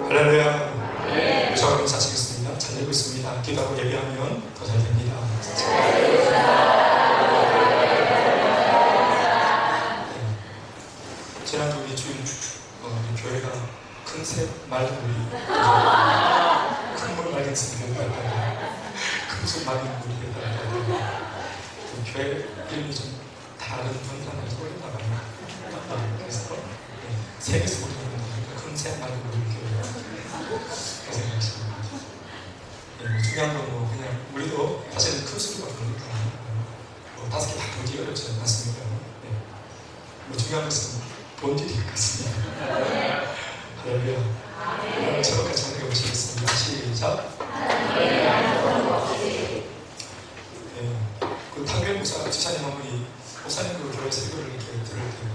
할렐루야. 저는 자치겠습니다. 잘 되고 있습니다. 기도하고 예배하면 더 잘 됩니다. 지난주 우리 주일 교회가 큰새 맑은 물이 큰물 맑은 샘이 큰술 맑은 물이 교회 이름이 좀 다른 분이라는 소리가 나요. 그래서 세계에서 보는 큰새 맑은 물이 고생하십니다. 중요한 건 그냥 우리도 사실은 큰 수가 부르니까 5개 다 보기 어렵지 않습니까? 중요한 것은 본질이 같습니다. 할렐루야. 저것까지 함께 보시겠습니다. 시작. 그 탕교회 목사 지사님 한 분이 목사님 그 교회 설교를 이렇게 들을 때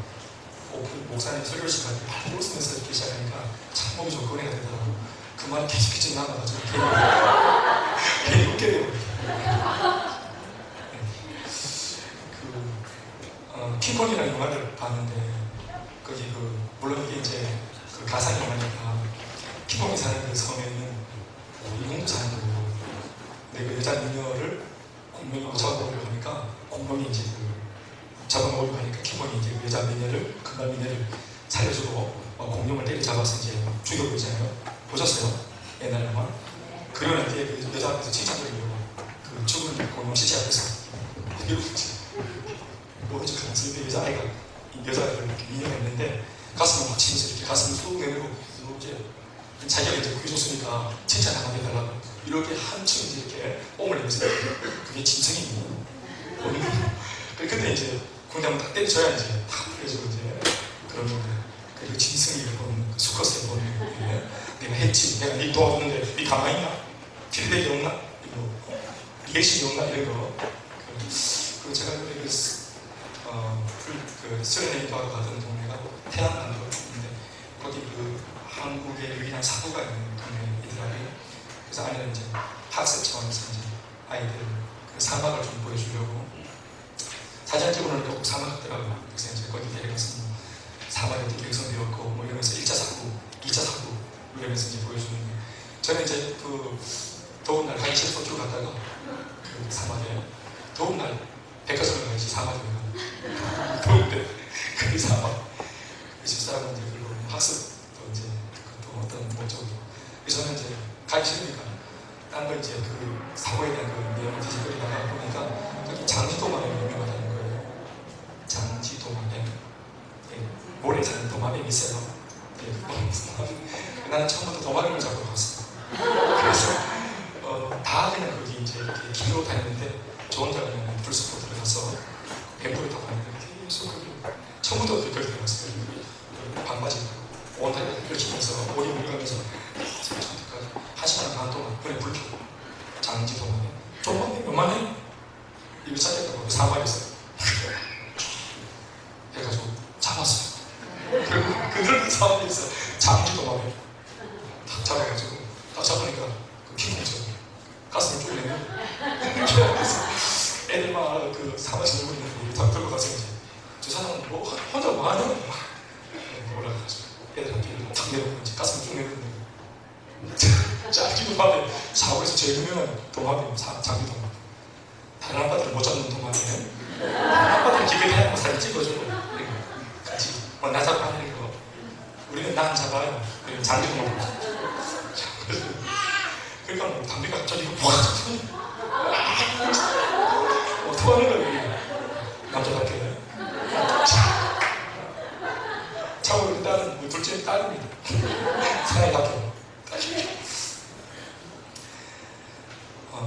그 목사님 설교 시간에 바로 웃으면서 이렇게 시작하니까 참 몸이 좀 꺼내가 되더라고요. 그 말이 계속 나가가지고 괜히 웃게 되고 킹콘이라는 영화를 봤는데 거기 물론 이게 이제 가상 영화니까 킹콘이 사는 그 섬에는 이공도 사는 거고 근데 그 여자 미녀를 공룡이 잡아먹으려고 하니까 공룡이 이제 잡아먹으려고 하니까 킹콘이 이제 그 여자 미녀를 금발 미녀를 살려주고 공룡을 때려잡아서 이제 죽여버리잖아요. 보셨어요? 옛날 영화? 그러는 뒤에 그 여자 앞에서 칭찬드리려고 그 죽은 공룡 시체 앞에서 이러고 오른쪽하면서 그 여자아이가 여자를 이렇게 미녀했는데 가슴을 막 치면서 이렇게 가슴을 쑥 내밀고 이렇게 자기가 이제 구해줬으니까 칭찬 한번 해달라고 이렇게 한층 이렇게 뽕을 내면서 그게 짐승입니다. 근데 이제 공장을 딱 때려줘야 이제 다 풀려지고 이제 그런 건데 그 짐승이 보는 수컷을 보는 내가 했지, 내가 네 도와줬는데 네 가만히 있나? 피드백이 없나? 리액션이 없나? 이런 거. 그리고 제가 수련회 기도하러 가던 동네가 태안반도인데 거기 한국의 유일한 사고가 있는 동네이더라고요. 그래서 아내는 이제 학습 차원에서 이제 아이들 사막을 좀 보여주려고 사진 찍어놓으니까 꼭 사막 같더라고요. 그래서 이제 거기 데려가서 사막에 어떻게 형성되었고 이러면서 1차 사고, 2차 사고 이러면서 이제 보여주는데 저는 이제 더운 날 가기 싫어서 쭉 갔다가 사막에 더운 날 백화점을 가야지 사막에 더운데 그 사막 그 집사람은 이제 그걸로 학습도 이제 또 어떤 목적으로 그래서 저는 이제 가기 싫으니까 딴 거 이제 사고에 대한 내용을 뒤집어리다가 보니까 거기 장지도마뱀이 유명하다는 거예요. 장지도마뱀 모래 사는 도마뱀이 있어요. 나는 처음부터 도마뱀을 잡고 갔어. 그래서 다 그냥 거기 이제 이렇게 길로 다녔는데 저 혼자 그냥 불숲으로 들어가서 뱀불을 타고 다니는데 계속 처음부터 그렇게 들어갔어요. 반바지 온다리가 펼치면서 머리 물가면서 선택까지 1시간 반 동안 그냥 불 켜고 장지 도마뱀 조금만 몇만해? 이거 찾았다고 사과에서 해가지고 잡았어요. 그들 사업에서 장지 도마뱀 딱 잡아가지고 딱 잡으니까 킹이죠. 가슴을 쭉 내면 애들 막 사무실 들고 있는데 다 들고 가서 이제 저 사람은 혼자 뭐 하냐? 올라가가지고 애들한테 탁 내려오고 이제 가슴을 쭉 내밀는 장지 도마뱀 사고에서 제일 유명한 도마뱀 장지 도마뱀 다른 아빠들은 못 잡는 도마뱀 다른 아빠들은 기계대학 사진 찍어주고 같이 나 잡아 하는 거 우리는 나 안 잡아요. 우리는 장지 도마뱀 그러니까 담배가 갑자기 토하는 거예요. 남자답게 참고로 딸은 둘째 딸입니다. 사랑답게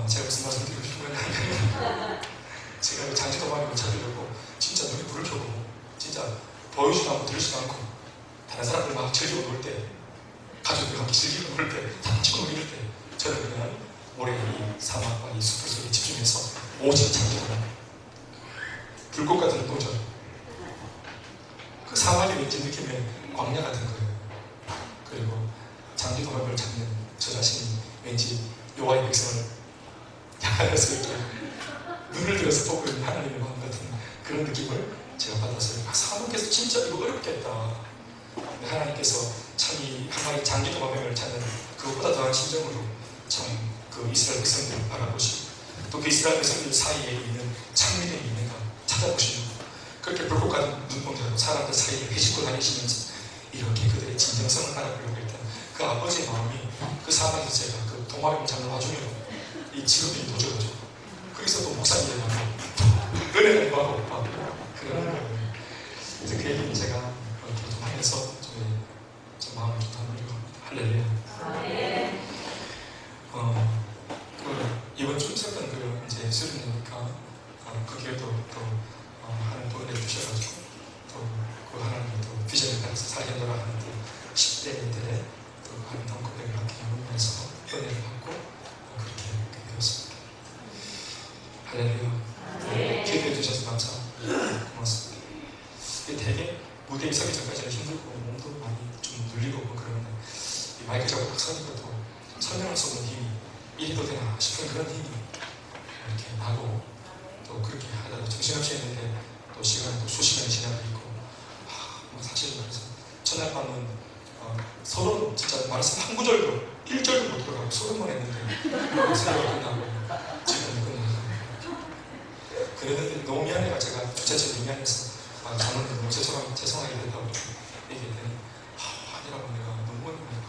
제가 무슨 말씀 드리고 싶은가요? 제가 장지도마뱀을 찾으려고 진짜 눈에 불을 켜고 진짜 보이지도 않고 들리지도 않고 다른 사람들 막 즐기고 놀 때 가족들과 함께 즐기고 놀 때 장치고 놀 때 저는 그냥 모래 이 사막과 이 숲을 속에 집중해서 오직 장지도마뱀 불꽃 같은 노전 그 사막이 왠지 느낌에 광야 같은 거예요. 그리고 장지도마뱀을 잡는 저 자신이 왠지 여호와의 백성을 향하여서 이렇게 눈을 들어서 보고 있는 하나님의 마음 같은 그런 느낌을 제가 받았어요. 사목에서 진짜 이거 어렵겠다. 근데 하나님께서 참 이 한 마리 장기 도마뱀을 찾는 그것보다 더한 심정으로 참 그 이스라엘 백성들을 바라보시고 또 그 이스라엘 백성들 사이에 있는 참 믿음이 있는가 찾아보시고 그렇게 불꽃 같은 눈동자로 사람들 사이를 헤집고 다니시면서 이렇게 그들의 진정성을 알아보려고 했던 그 아버지의 마음이 그 사람에서 제가 그 도마뱀 잡는 와중에 이 직업이 도져가지고 거기서 또 목사님을 만나고 은혜를 받고 그런 거예요. 그래서 그 얘기는 제가 좀 하면서 좀 마음을 좀 담으려고 합니다. 할렐루야. 이번 주 있었던 그 이제 수련회니까 그 교회도 또 하나님 또 은혜를 주셔가지고 또 그 하나님의 또 비전을 따라서 살겠노라 하는 또 10대인들의 또 아름다운 고백을 함께 나누면서 은혜를 받고 그렇게 되었습니다. 할렐루야. 기도해 주셔서 감사합니다. 고맙습니다. 되게 무대에 서기 전까지는 힘들고 몸도 많이 좀 눌리고 그러는데 이 마이크 잡고 딱 서니까 또 설명할 수 없는 힘이 이래도 되나 싶은 그런 힘이 이렇게 나고 또 그렇게 하다가 정신없이 했는데 또 시간이 또 수시간이 지나고 있고 사실 그래서 첫날 밤은 서로 진짜 말씀 한 구절도 1절도 못 들어가고 서로만 했는데 생각이 끝나고 지금 끝나고 그랬는데 너무 미안해가 제가 주체적으로 미안해서 저는 너무 죄송하게 된다고 얘기했더니 아니라고 내가 너무 어려워하고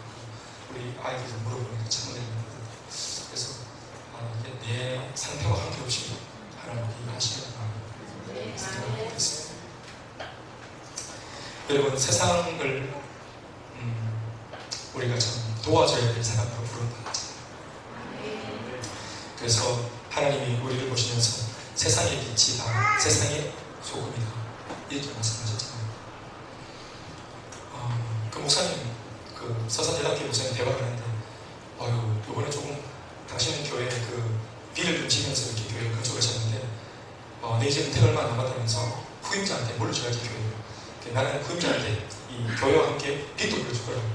우리 아이들도 물어보니까 참 어려워하거든. 그래서 이게 내 상태와 관계없이 하나님께 일하시겠구나 생각하게 됐습니다. 여러분 세상을 우리가 참 도와줘야 될 사람으로 부름받았잖아요. 그래서 하나님이 우리를 보시면서 세상의 빛이다, 세상의 소금이다 이렇게 말씀하셨잖아요. 그 목사님, 그 서산대학교 목사님 대박을 하는데 이번에 조금 당신은 교회에 그 비를 좀 지면서 이렇게 교회를 건축하셨는데 내 이제 은퇴 얼마 남았다면서 후임자한테 물려줘야지 교회를. 나는 후임자한테 이 교회와 함께 빚도 물려줄 거라고.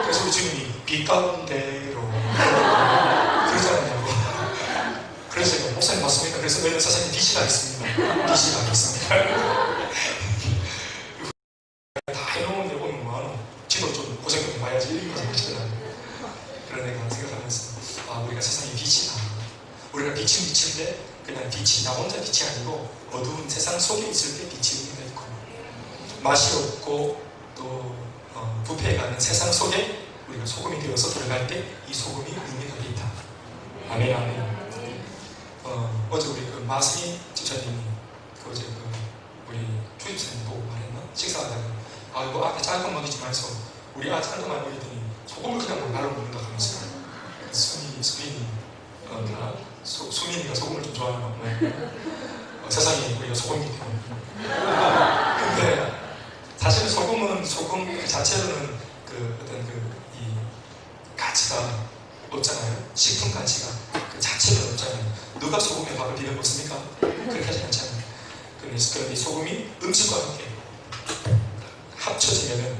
그래서 우리 주님이 빚 가운데로 그러지 않냐고. 그래서 제가 목사님 맞습니까? 그래서 너희는 사장님 빚이 가겠습니다. 빚이 가겠습니다. 다 해놓은 데 보면 뭐하노? 지도 좀 고생 좀 봐야지 이런 거 생각하시더라고요. 그런 내가 생각하면서 우리가 세상의 빛이다. 우리가 빛은 빛인데 그냥 빛이 나 혼자 빛이 아니고 어두운 세상 속에 있을 때 빛이 의미가 있고 맛이 없고 또 부패해가는 세상 속에 우리가 소금이 되어서 들어갈 때 이 소금이 의미가 있다. 아멘 아멘. 어제 우리 그 마스미 집사님이 어제 우리 주집사님 보고 말했나? 식사하다가 이거 앞에 짤것만 먹이지 말서 우리 아들 짤것만 먹이더니 소금을 그냥 날로 먹는다 하면서 수민이가 소금을 좀 좋아하는 것 같고 세상에 우리가 소금이기 때문에 근데 사실은 소금 그 자체로는 그 어떤 이 가치가 없잖아요. 식품 가치가 그 자체가 없잖아요. 누가 소금에 밥을 비벼 먹습니까? 그렇게 하지 않잖아요. 그런데 소금이 음식과 함께 합쳐지면은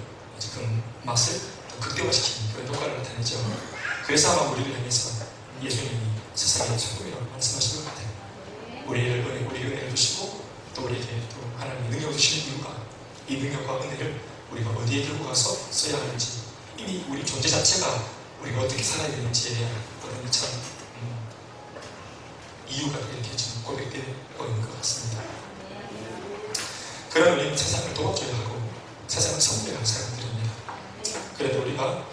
그 맛을 더 극대화시키는 그런 효과를 나타내죠. 그래서 아마 우리를 향해서 예수님이 세상의 소금이라고 말씀하신 것 같아요. 우리를 은혜를 주시고 또 우리에게 또 하나님의 능력을 주시는 이유가 이 능력과 은혜를 우리가 어디에 들고 가서 써야 하는지 이미 우리 존재 자체가 우리가 어떻게 살아야 되는지에 어떤 참 이유가 이렇게 지금 고백되어 있는 것 같습니다. 그런 우리는 세상을 도와줘야 하고 세상을 섬겨야 할 사람들입니다. 그래도 우리가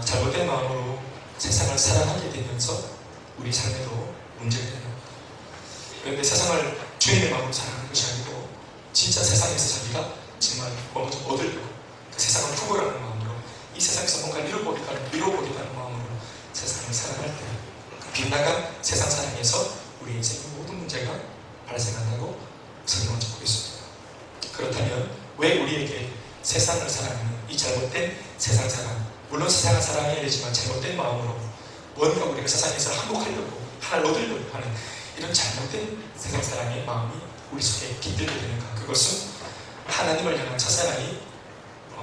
잘못된 마음으로 세상을 사랑하게 되면서 우리 삶에도 문제가 되는 겁니다. 그런데 세상을 주님의 마음으로 사랑하는 것이 아니고 진짜 세상에서 자기가 정말 뭔가 좀 얻으려고 그 세상을 구걸하는 마음으로 이 세상에서 뭔가 이루어보겠다는 마음으로 세상을 사랑할 때 그 빗나간 세상 사랑에서 우리 인생의 모든 문제가 발생한다고 설명을 듣고 있습니다. 그렇다면 왜 우리에게 세상을 사랑하는 이 잘못된 세상 사랑, 물론 세상을 사랑해야 되지만 잘못된 마음으로 뭔가 우리가 세상에서 항복하려고 하나를 얻으려고 하는 이런 잘못된 세상 사랑의 마음이 우리 속에 깃들게 되는가? 그것은 하나님을 향한 첫사랑이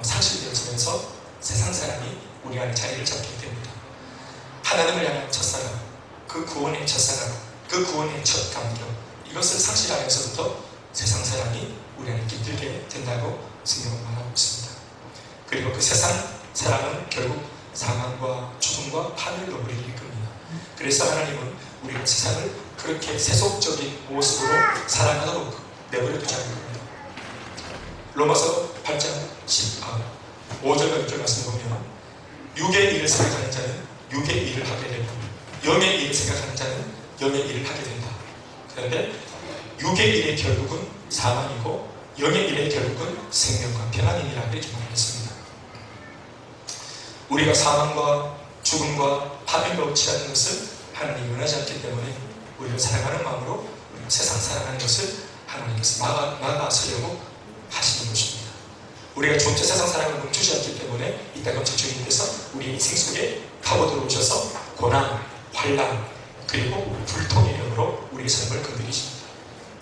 상실되어지면서 세상 사랑이 우리 안에 자리를 잡기 때문이다. 하나님을 향한 첫사랑, 그 구원의 첫사랑, 그 구원의 첫 감격, 이것을 상실하면서부터 세상 사랑이 우리 안에 깃들게 된다고 성경은 말하고 있습니다. 그리고 그 세상 사랑은 결국 사망과 죽음과 파멸로 우리를 이끕니다. 그래서 하나님은 우리가 세상을 그렇게 세속적인 모습으로 살아가도록 내버려두지 않는 겁니다. 로마서 8장 5절과 6절 말씀 보면 육의 일을 생각하는 자는 육의 일을 하게 되고 영의 일을 생각하는 자는 영의 일을 하게 된다. 그런데 육의 일의 결국은 사망이고 영의 일의 결국은 생명과 평안이라 이렇게 말했습니다. 우리가 사망과 죽음과 파멸로 치닫는 것을 하나님이 원하지 않기 때문에 우리가 사랑하는 마음으로 우리가 세상 살아가는 것을 하나님께서 막아서려고 하시는 것입니다. 우리가 좀처 세상 사랑을 멈추지 않기 때문에 이 땅 주님께서 우리 인생 속에 파고들어오셔서 고난, 환난, 그리고 불통의 영으로 우리의 삶을 건드리십니다.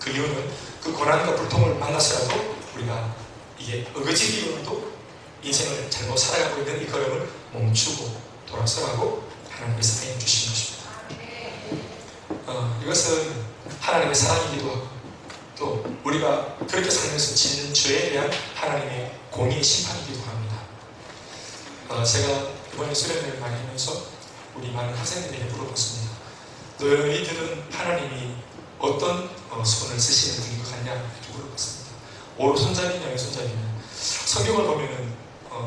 그 이유는 그 고난과 불통을 만나서라도 우리가 이게 어거지기로라도 인생을 잘못 살아가고 있는 이 걸음을 멈추고 돌아서라고 하나님께서 사인 주신 것입니다. 이것은 하나님의 사랑이기도 하고 또 우리가 그렇게 살면서 짓는 죄에 대한 하나님의 공의의 심판이기도 합니다. 제가 이번에 수련회를 많이 하면서 우리 많은 학생들에게 물어봤습니다. 너희들은 하나님이 어떤 손을 쓰시는 분인 것 같냐? 이렇게 물어봤습니다. 오른손잡이냐 왼손잡이냐? 성경을 보면은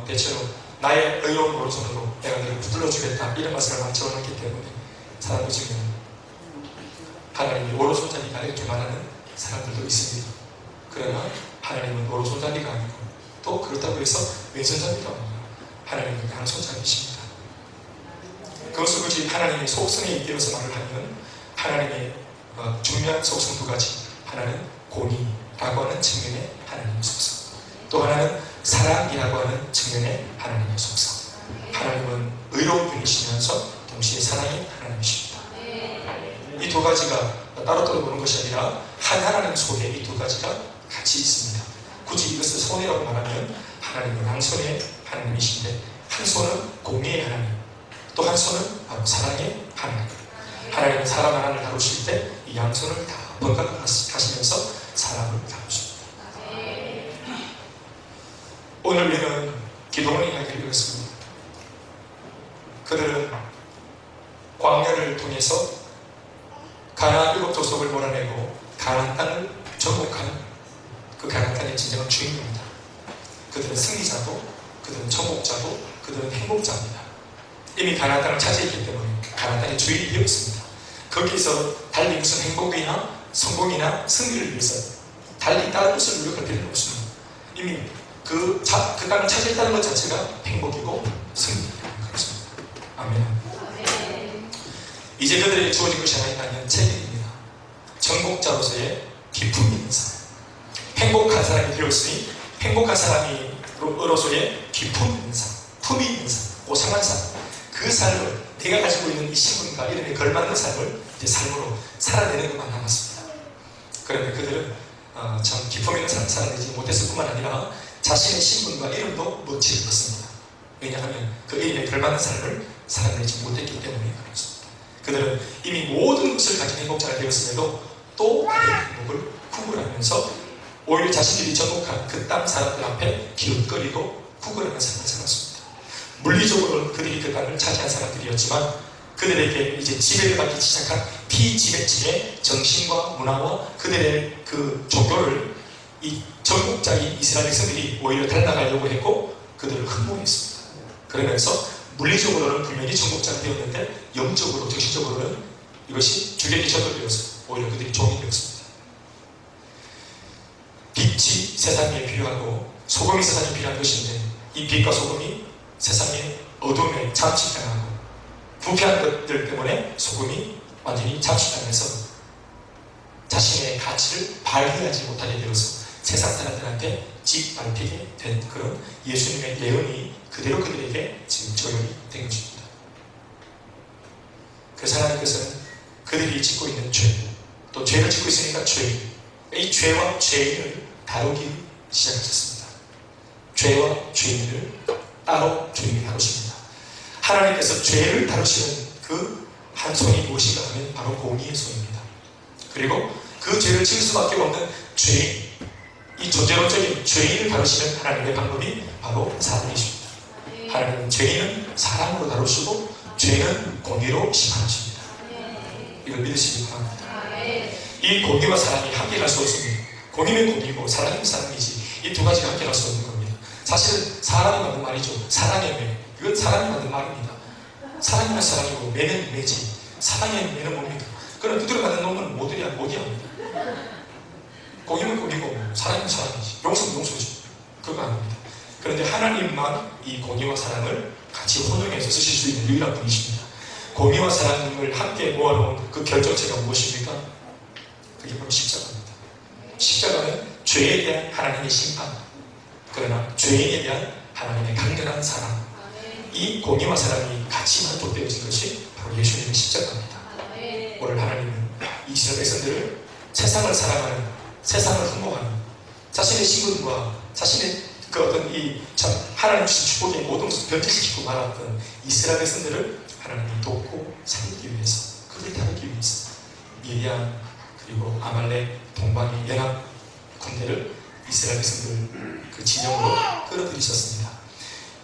대체로 나의 의로운 오른손으로 내가 너를 붙들어주겠다 이런 말씀을 많이 적어놨기 때문에 사람들 중에 하나님이 오른손잡이가 이렇게 말하는 사람들도 있습니다. 그러나 하나님은 오른손잡이가 아니고 또 그렇다고 해서 왼손잡이가 아니고 하나님은 양손잡이십니다. 그것을 굳이 하나님의 속성에 잇대어서 말을 하면 하나님의 중요한 속성 두 가지, 하나는 공의라고 하는 측면의 하나님의 속성, 또 하나는 사랑이라고 하는 측면의 하나님의 속성. 하나님은 의로운 분이시면서 동시에 사랑의 하나님이십니다. 이 두 가지가 따로따로 보는 것이 아니라 한 하나님 속에 이 두 가지가 같이 있습니다. 굳이 이것을 손이라고 말하면 하나님은 양손의 하나님이신데 한 손은 공의의 하나님, 또 한 손은 바로 사랑의 하나님. 하나님은 사람 하나를 다루실 때 이 양손을 다 번갈아 가시면서 사람을 다루십니다. 오늘 우리는 기도원의 이야기를 읽었습니다. 그들은 광야를 통해서 가나안 7족속을 몰아내고 가나안 땅을 정복한 그 가나안 땅의 진정한 주인입니다. 그들은 승리자고 그들은 정복자고 그들은 행복자입니다. 이미 가나안 땅을 차지했기 때문에 가나안 땅의 주인이 되었습니다. 거기서 달리 무슨 행복이나 성공이나 승리를 위해서 달리 다른 것을 노력할 필요는 없습니다. 이미 그 땅을 차지했다는 것 자체가 행복이고 승리라는 것입니다. 아멘. 이제 그들에게 주어진 것이 하나 있다면 책임입니다. 정복자로서의 기쁨이 있는 사람, 행복한 사람이 되었으니 행복한 사람으로서의 기쁨이 있는 사람, 품이 있는 사람, 고상한 사람, 그 삶을 내가 가지고 있는 이 신분과 이름에 걸맞는 삶을 이제 삶으로 살아내는 것만 남았습니다. 그런데 그들은 참 기쁨 있는 삶을 살아내지 못했을 뿐만 아니라 자신의 신분과 이름도 못 지었습니다. 왜냐하면 그 이름에 걸맞는 삶을 살아내지 못했기 때문에 그렇습니다. 그들은 이미 모든 것을 가진 행복자가 되었음에도 또 다른 행복을 구걸하면서 오히려 자신들이 정복한 그 땅 사람들 앞에 기웃거리고 구걸하는 삶을 살았습니다. 물리적으로는 그들이 그 땅을 차지한 사람들이었지만 그들에게 이제 지배를 받기 시작한 피지배층의 정신과 문화와 그들의 그 종교를 이 정복자인 이스라엘 백성들이 오히려 닮아가려고 했고 그들을 흠모했습니다. 그러면서 물리적으로는 분명히 정복자가 되었는데 영적으로 정신적으로는 이것이 주객이 전도되어서 오히려 그들이 종이 되었습니다. 빛이 세상에 필요하고 소금이 세상에 필요한 것인데 이 빛과 소금이 세상의 어둠에 잠식당하고 부패한 것들 때문에 소금이 완전히 잠식당해서 자신의 가치를 발휘하지 못하게 되어서 세상 사람들한테 짓밟히게 된 그런 예수님의 예언이 그대로 그들에게 지금 적용이 된 것입니다. 그래서 하나님께서는 그들이 짓고 있는 죄, 또 죄를 짓고 있으니까 죄인, 이 죄와 죄인을 다루기 시작하셨습니다. 죄와 죄인을 따로 주님이 다루십니다. 하나님께서 죄를 다루시는 그 한 손이 무엇인가 하면 바로 공의의 손입니다. 그리고 그 죄를 지을 수밖에 없는 죄인, 이 존재론적인 죄인을 다루시는 하나님의 방법이 바로 사랑이십니다. 하나님은 죄인은 사랑으로 다루시고 죄는 공의로 심판하십니다. 이걸 믿으시기 바랍니다. 이 공의와 사랑이 함께 갈 수 없습니다. 공의는 공의고 사랑은 사랑이지 이 두 가지가 함께 갈 수 없는 겁니다. 사실은 사람이 만든 말이죠. 사랑의 매. 이건 사람이 만든 말입니다. 사랑이면 사랑이고 매는 매지. 사랑의 매는 뭡니까? 그런 두드려 맞는 놈은 못 이해합니다. 공의는 공의고 사랑이면 사랑이지. 용서는 용서지. 그거 아닙니다. 그런데 하나님만 이 공의와 사랑을 같이 혼용해서 쓰실 수 있는 유일한 분이십니다. 공의와 사랑을 함께 모아놓은 그 결정체가 무엇입니까? 그게 바로 십자가입니다. 십자가는 죄에 대한 하나님의 심판, 그러나 죄인에 대한 하나님의 강렬한 사랑, 이 공의와 사랑이 같이 만족되어진 것이 바로 예수님의 십자가입니다. 오늘 하나님은 이스라엘 백성들을 세상을 사랑하는, 세상을 흠모하는, 자신의 신분과 자신의 그 어떤 하나님 주신 축복의 모든 것을 변질시키고 말았던 이스라엘 백성들을 하나님이 돕고 살리기 위해서, 그들을 다루기 위해서 미디안 그리고 아말렉 동방의 연합 군대를 이스라엘 백성들 그 진영으로 끌어들이셨습니다.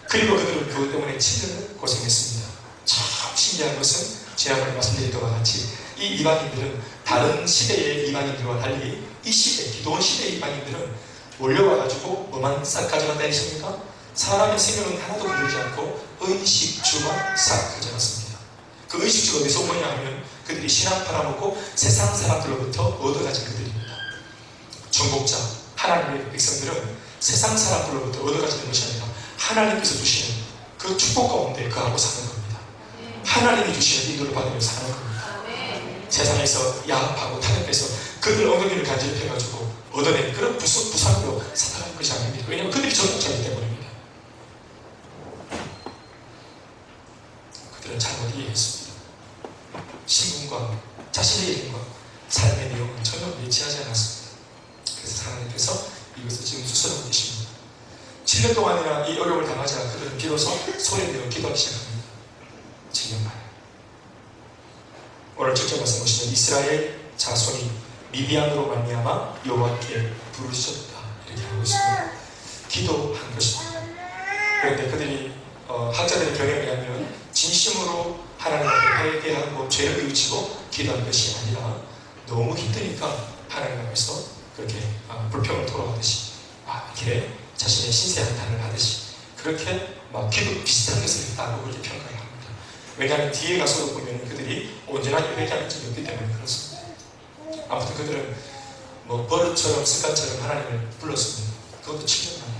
그리고 그들은 그것 때문에 7년을 고생했습니다. 참 신기한 것은 지난번에 말씀드린 것과 같이 이 이방인들은 다른 시대의 이방인들과 달리 이 시대, 기도원 시대의 이방인들은 몰려와가지고 뭐만 싹 가져간다 했습니까? 사람의 생명은 하나도 건들지 않고 의식주만 싹 가져갔습니다. 그 의식주가 어디서 오냐 하면 그들이 신앙 팔아먹고 세상 사람들로부터 얻어가진 그들입니다. 정복자, 하나님의 백성들은 세상 사람들로부터 얻어가지는 것이 아니라 하나님께서 주시는 그 축복 가운데 그하고 사는 겁니다. 하나님이 주시는 인도를 받으며 사는 겁니다. 세상에서 야합하고 타협해서 그들 엉덩이를 간지럽혀가지고 얻어낸 그런 부상으로 살아가는 것이 아닙니다. 왜냐하면 그들이 정복자이기 때문입니다. 그들은 잘못 이해했습니다. 신분과 자신의 이름과 삶의 내용은 전혀 매치하지 않았습니다. 그래서 하나님께서 이것을 지금 수술하고 계십니다. 7년 동안이나 이 어려움을 당하자 그들은 비로소 소리내어 기도하기 시작합니다. 7년 만에. 오늘 직접 말씀 보시면 이스라엘 자손이 미디안으로 말미암아 여호와께 부르짖었다 이렇게 하고 있습니다. 기도한 것입니다. 그런데 그들이 학자들의 변형에 의하면 진심으로 하나님 앞에 회개하고 죄를 뉘우치고 기도한 것이 아니라 너무 힘드니까 하나님 앞에서 그렇게 불평을 토로하듯이 이렇게 자신의 신세 한탄을 하듯이 그렇게 막 기도 비슷한 것을 했다고 그렇게 평가를 합니다. 왜냐하면 뒤에 가서도 보면 그들이 온전하게 회개한 적이 없기 때문에 그렇습니다. 아무튼 그들은 뭐 버릇처럼 습관처럼 하나님을 불렀습니다. 그것도 7년 만에.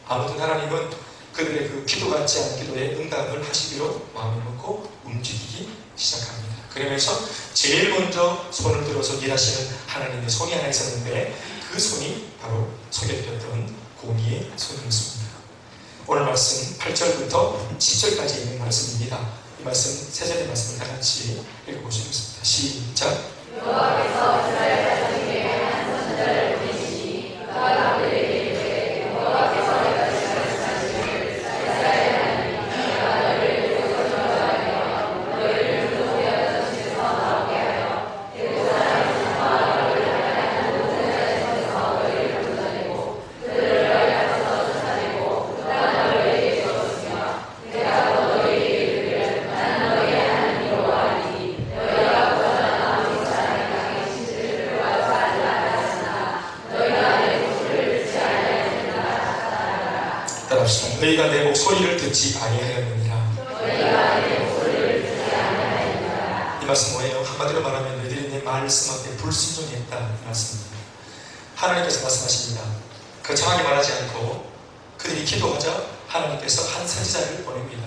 아무튼 하나님은 그들의 그 기도 같지 않은 기도에 응답을 하시기로 마음을 먹고 움직이기 시작합니다. 그러면서 제일 먼저 손을 들어서 일하시는 하나님의 손이 하나 있었는데 그 손이 바로 소개되었던 공의의 손이었습니다. 오늘 말씀 8절부터 10절까지 있는 말씀입니다. 이 말씀, 세 절의 말씀을 다 같이 읽어보시겠습니다. 시작. 여호와께서 이스라엘 자손에게 한 선지자를 보내시니 그가 그들에게 이르되 여호와께서 내가 지시하신 말씀을 이스라엘 하나님 내가 너희를 애굽에서 인도하여 너희를 인도하여 전시에서 나오게 하여 애굽 사람의 너희를 향한 모든 자의 손에서 너희를 건져내고 그들을 너희 앞에서 쫓아내고 그가 너희에게 주었으며 내가 또 너희에게 이르기를 나는 너희의 하나님 여호와이니 너희가 보다 아무리 사랑의 땅에 진실을 들어가서 하지 않았으나 너희가 내 목소리를 듣지 아니하였느니라 하시더라. 따라합시다. 너희가 내 목소리를 듣지 아니하였느니라. 너희가 내 목소리를 듣지 아니하였느니라. 이 말씀 뭐예요? 한마디로 말하면 너희들이 내 말씀 앞에 불순종했다 이 말씀입니다. 하나님께서 말씀하십니다. 거창하게 말하지 않고 그들이 기도하자 하나님께서 한 선지자를 보냅니다.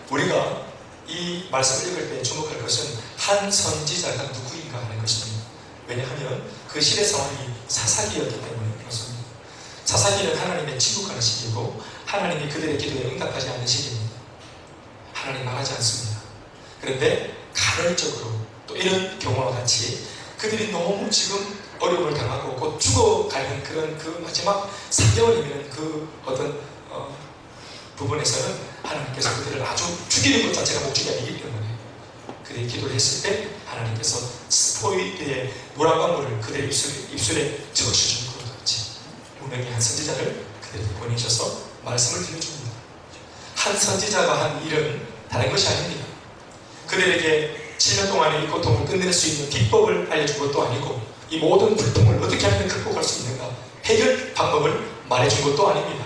우리가 이 말씀을 읽을 때 주목할 것은 한 선지자가 누구인가 하는 것입니다. 왜냐하면 그 시대 상황이 사사기였기 때문에 그렇습니다. 사사기는 하나님의 침묵하는 시기고 하나님이 그들의 기도에 응답하지 않는 시기입니다. 하나님 말하지 않습니다. 그런데 간헐적으로 또 이런 경우와 같이 그들이 너무 지금 어려움을 당하고 곧 죽어가는 그런 그 마지막 3개월이면 그 어떤 부분에서는 하나님께서 그들을 아주 죽이는 것 자체가 목적이 아니기 때문에 그들이 기도를 했을 때 하나님께서 스포이드의 노란방울을 그들의 입술에 적셔주는 것 같이 분명히 한 선지자를 그들에게 보내셔서 말씀을 들려줍니다. 한 선지자가 한 일은 다른 것이 아닙니다. 그들에게 7년 동안의 이 고통을 끝낼 수 있는 비법을 알려준 것도 아니고 이 모든 불통을 어떻게 하면 극복할 수 있는가 해결 방법을 말해준 것도 아닙니다.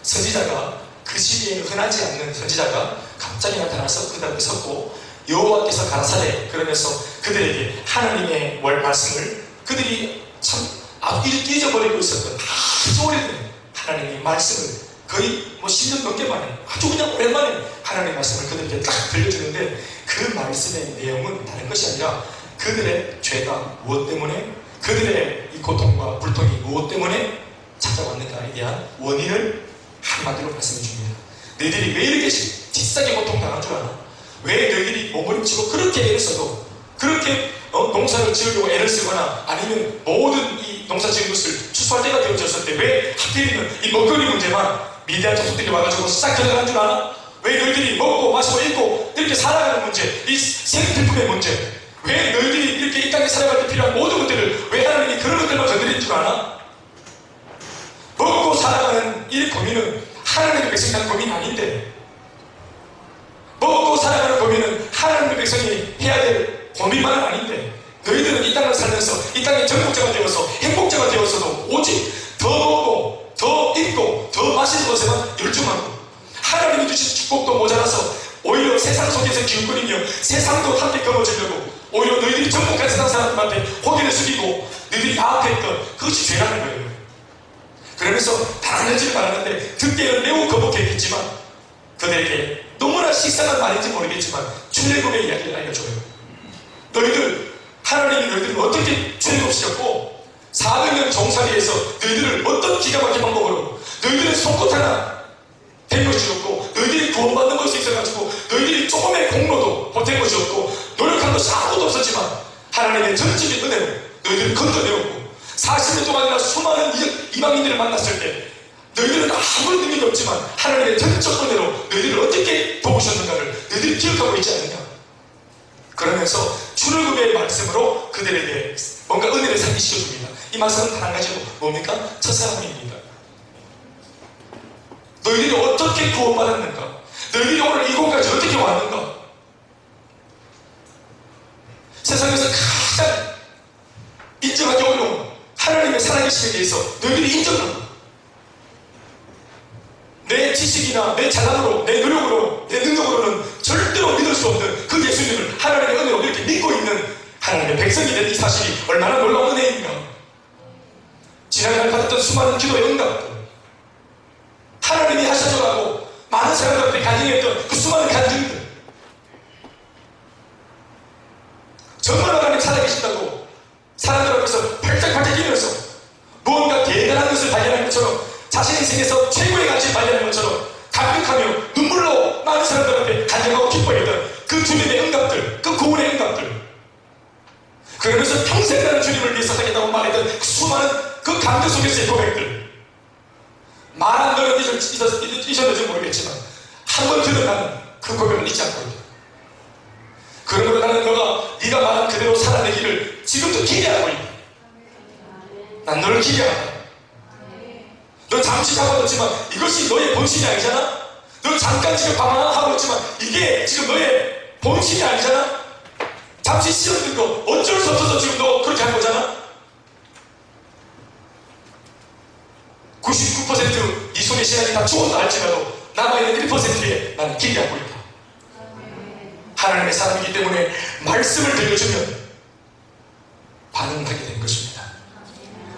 선지자가 그 시기에는 흔하지 않는 선지자가 갑자기 나타나서 그 앞에 섰고 여호와께서 가라사대 그러면서 그들에게 하나님의 말씀을 그들이 참 아주 잊어버리고 있었던 아주 오래된 하나님의 말씀을 거의 10년 넘게 만에 아주 그냥 오랜만에 하나님의 말씀을 그들에게 딱 들려주는데 그 말씀의 내용은 다른 것이 아니라 그들의 죄가 무엇 때문에 그들의 이 고통과 불통이 무엇 때문에 찾아왔는가에 대한 원인을 한마디로 말씀해 줍니다. 너희들이 왜 이렇게 뒷싸게 고통당한 줄 아나? 왜 너희들이 몸부림치고 그렇게 애를 써도 그렇게 농사를 지으려고 애를 쓰거나 아니면 모든 이 농사 지은 것을 추수할 때가 되어졌을 때 왜 하필이면 이 먹거리 문제만 미디안 족속들이 와가지고 싹 들어가는 줄 아나? 왜 너희들이 먹고 마시고 입고 이렇게 살아가는 문제, 이 생필품의 문제, 왜 너희들이 이렇게 이 땅에 살아갈 때 필요한 모든 것들을 왜 하나님이 그런 것들만 건드리는 줄 아나? 먹고 살아가는 이 고민은 하나님의 백성이 한 고민이 아닌데 먹고 살아가는 고민은 하나님의 백성이 해야 될 고민만은 아닌데 너희들은 이 땅을 살면서 이 땅의 정복자가 되어서 행복자가 되어서도 오직 더 먹고 더 입고 더 마시는 것에만 열중하고 하나님이 주신 축복도 모자라서 오히려 세상 속에서 기웃거리며 세상도 함께 거머쥐려고 오히려 너희들이 정복한 세상 사람들한테 고개를 숙이고 너희들이 아합했던 그것이 죄라는 거예요. 그러면서 달아내지를 말하는데 듣기에는 매우 거북했겠지만 그들에게 너무나 식상한 말인지 모르겠지만 출애굽의 이야기를 알려줘요. 너희들 하나님이 너희들을 어떻게 출애굽시켰고 400년 종살이에서 너희들을 어떤 기가 막힌 방법으로 너희들의 손끝 하나 된 것이 없고 너희들이 구원받는 것이 있어가지고 너희들이 조금의 공로도 보탠 것이 없고 노력한 것이 아무것도 없었지만 하나님의 전적인 은혜로 너희들을 건져내었고 40년 동안이나 수많은 이방인들을 만났을 때 너희들은 아무런 능력이 없지만 하나님의 전적 은혜로 너희들을 어떻게 도우셨는가를 너희들이 기억하고 있지 않느냐. 그러면서 출애굽의 말씀으로 그들에게 뭔가 은혜를 상기시켜줍니다. 이 말씀은 단 한 가지로 뭡니까? 첫사랑입니다. 너희들이 어떻게 구원받았는가? 너희들이 오늘 이곳까지 어떻게 왔는가? 세상에서 가장 인정하기 어려운 하나님의 살아계심에 대해서 너희들이 인정하고 내 지식이나 내 자랑으로 내 노력으로 내 능력으로는 절대로 믿을 수 없는 그 예수님을 하나님의 은혜로 이렇게 믿고 있는 하나님의 백성이 된 이 사실이 얼마나 놀라운 은혜입니까? 지난날 받았던 수많은 기도의 응답들 하나님이 하셔서라고 많은 사람들한테 간증했던 그 수많은 간증들 정말 하나님 살아계신다고 사람들 앞에서 팔짝팔짝 뛰면서 무언가 대단한 것을 발견한 것처럼 자신 인생에서 최고의 가치를 발견한 것처럼 감격하며 눈물로 많은 사람들 앞에 간증하고 기뻐했던 그 주님의 응답들, 그 구원의 응답들 그러면서 평생 나는 주님을 위해서 살겠다고 말했던 그 수많은 그 감격 속에서의 고백들 말 안 되는 잊었는지 모르겠지만 한 번 들은 나는 그 고백을 잊지 않고 있다. 그러므로 나는 네가 말한 그대로 살아내기를 지금도 기대하고 있다. 난 너를 기대한다. 넌 잠시 가봐뒀지만 이것이 너의 본심이 아니잖아? 넌 잠깐 지금 방황하고 있지만 이게 지금 너의 본심이 아니잖아? 잠시 시험된 거 어쩔 수 없어서 지금 너 그렇게 한 거잖아? 99% 네 손의 시간이 다 죽었다 할지라도 남아있는 1%에 나는 기대하고 있다. 하나님의 사람이기 때문에 말씀을 들려주면 반응하게 된 것입니다.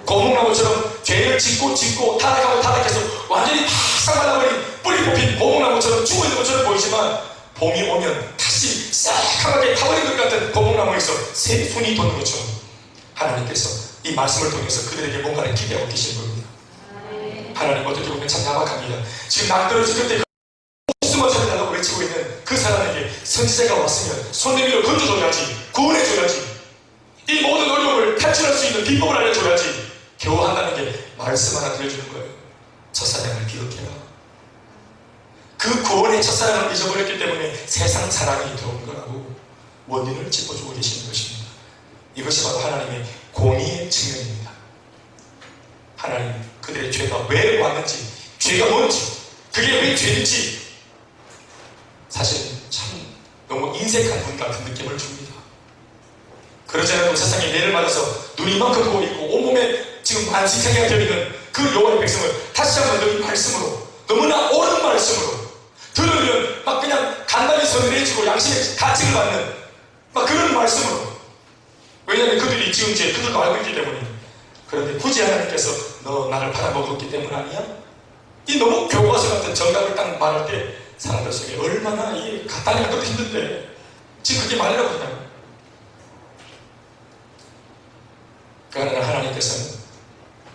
고목나무처럼 죄를 짓고 타락하고 타락해서 완전히 싹 말라버린 뿌리 뽑힌 고목나무처럼 죽어있는 것처럼 보이지만 봄이 오면 다시 새카맣게 타버린 것 같은 고목나무에서 새 손이 돋는 것처럼 하나님께서 이 말씀을 통해서 그들에게 뭔가를 기대하고 계신 겁니다. 하나님 어떻게 보면 참 야박합니다. 지금 낭떠러지 그때 목숨을 살려달라고 외치고 있는 그 사람에게 선지자가 왔으면 손 내밀어 건져줘야지, 구원해줘야지, 이 모든 어려움을 탈출할 수 있는 비법을 알려줘야지 겨우 한다는 게 말씀 하나 들려주는 거예요. 첫사랑을 기억해라. 그 구원의 첫사랑을 잊어버렸기 때문에 세상 사랑이 들어온 거라고 원인을 짚어주고 계시는 것입니다. 이것이 바로 하나님의 공의의 측면입니다. 하나님 그들의 죄가 왜 왔는지, 죄가 뭔지, 그게 왜 죄인지 사실 참 너무 인색한 분 같은 느낌을 줍니다. 그러지 않아도 세상에 매를 맞아서 눈이 이만큼 보이고 온몸에 지금 안식생애가 되어있는 그 여호와의 백성을 다시 한번 이 말씀으로, 너무나 옳은 말씀으로 들으면 막 그냥 간단히 서늘해지고 양심의 가책을 받는 막 그런 말씀으로, 왜냐하면 그들이 지금 이제 그들도 알고 있기 때문에. 그런데 굳이 하나님께서 너 나를 팔아먹었기 때문 아니야? 이 너무 교과서 같은 정답을 딱 말할 때 사람들 속에 얼마나 이 갖다니까 것도 힘든데 지금 그게 말이라고 하나요? 그러나 하나님께서는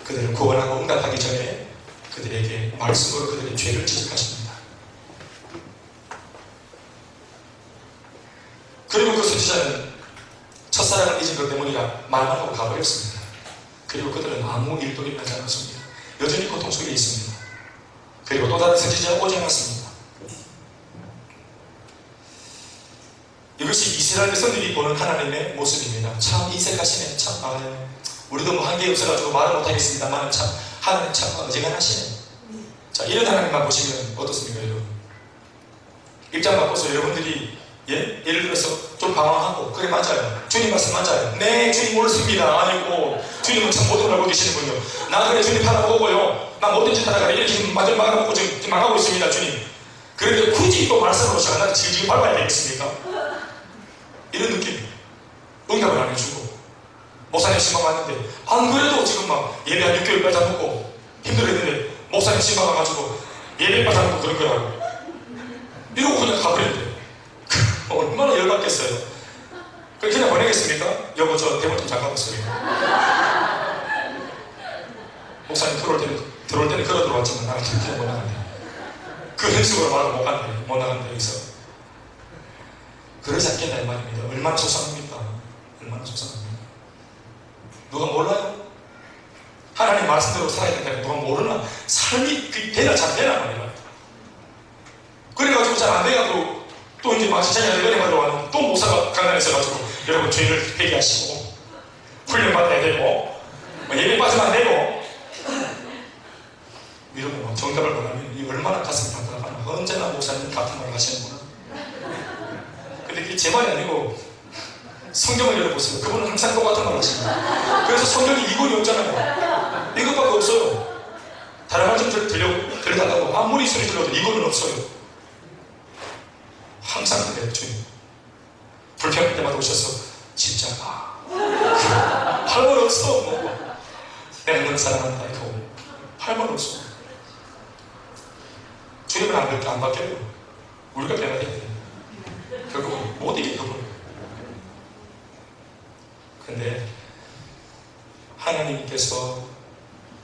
그들을 구원하고 응답하기 전에 그들에게 말씀으로 그들의 죄를 지적하십니다. 그리고 그 선지자는 첫사랑을 잊은 것 때문이라 말만 하고 가버렸습니다. 그리고 그들은 아무 일도 일어나지 않았습니다. 여전히 고통 속에 있습니다. 그리고 또 다른 선지자가 오지 않았습니다. 이것이 이스라엘 백성들이 보는 하나님의 모습입니다. 참 인색하시네. 참 우리도 뭐 한계 없어가지고 말을 못하겠습니다만 참 하나님 참 어지간하시네. 자, 이런 하나님만 보시면 어떻습니까, 여러분? 입장 바꿔서 여러분들이 예를 들어서 좀 방황하고, 그래 맞아요, 주님 말씀 맞아요, 네 주님 옳습니다, 아니고 주님은 참 모든 걸 알고 계시는군요, 나 그래 주님 팔아보고요, 나 못된 짓 하다가 이렇게 지금 완전 막아먹고 지금 망하고 있습니다 주님. 그런데 굳이 또 말씀으로 제가 나를 질질 밟아야 되겠습니까? 이런 느낌. 응답을 안 해주고, 목사님 신방 왔는데 안 그래도 지금 막 예배 한 6개월 빠져먹고 힘들었는데 목사님 신방 와가지고 예배 빠져먹고 그런 거라고 이러고 그냥 가버렸는데 얼마나 열받겠어요. 그냥 보내겠습니까? 여보 저 대본 좀 잠깐 보세요. 목사님 들어올 때는 걸어 들어왔지만 나는 그냥 못 나간대. 그런 식으로 말하면 못 나간대 여기서. 그러지 않겠나 이 말입니다. 얼마나 속상합니까? 얼마나 속상합니까? 누가 몰라요? 하나님 말씀대로 살아야 된다는 누가 모르나? 삶이 되나 잘 되나 말이야. 그래가지고 잘 안 돼가지고 또 이제 막 진짜 은혜 받으러 와는 또 목사가 강단에 있어가지고 여러분 죄를 회개하시고 훈련 받아야 되고 예배 빠지면 안 되고 이러면 막 정답을 원하면 이 얼마나 가슴이 답답하나. 언제나 목사님 같은 말을 하시는구나. 근데 그게 제 말이 아니고 성경을 열어보세요. 그분은 항상 똑같은 말을 하십니다. 그래서 성경이 이권이 없잖아요. 이것밖에 없어요. 다른 말 좀 들려달라고 아무리 소리 들려도 이권은 없어요. 항상 그래요. 주님 불평할 때마다 오셔서 진짜 할 말 없어. 뭐 내가 너를 사랑한다 이거 할 말 없어. 주님은 안 바뀌어요. 우리가 변해야 돼. 결국은 못 이기는 거예요. 근데 하나님께서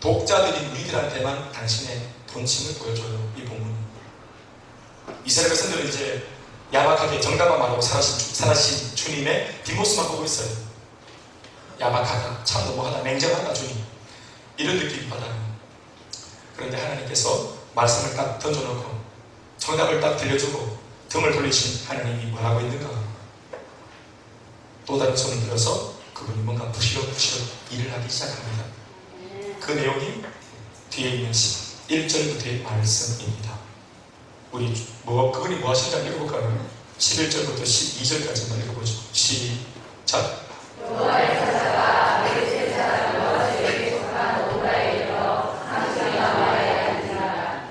독자들인 우리들한테만 당신의 본심을 보여줘요. 이 본문은. 이스라엘 백성들은 이제 야박하게 정답만 말하고 살아신 주님의 뒷모습만 보고 있어요. 야박하다, 참 너무하다, 냉정하다 주님, 이런 느낌 받아요. 그런데 하나님께서 말씀을 딱 던져놓고 정답을 딱 들려주고 등을 돌리신 하나님이 뭐라고 있는가? 또 다른 손을 들어서 그분이 뭔가 부시럭부시럭 일을 하기 시작합니다. 그 내용이 뒤에 있는 1절부터의 말씀입니다. 우리 그분이 뭐 하시는지 한번 읽어볼까요? 11절부터 12절까지만 읽어보죠. 시작. 여호와의 사자가 내 제자 여호와에게 속한 오다에 이르러 당신이 나와야 할지라.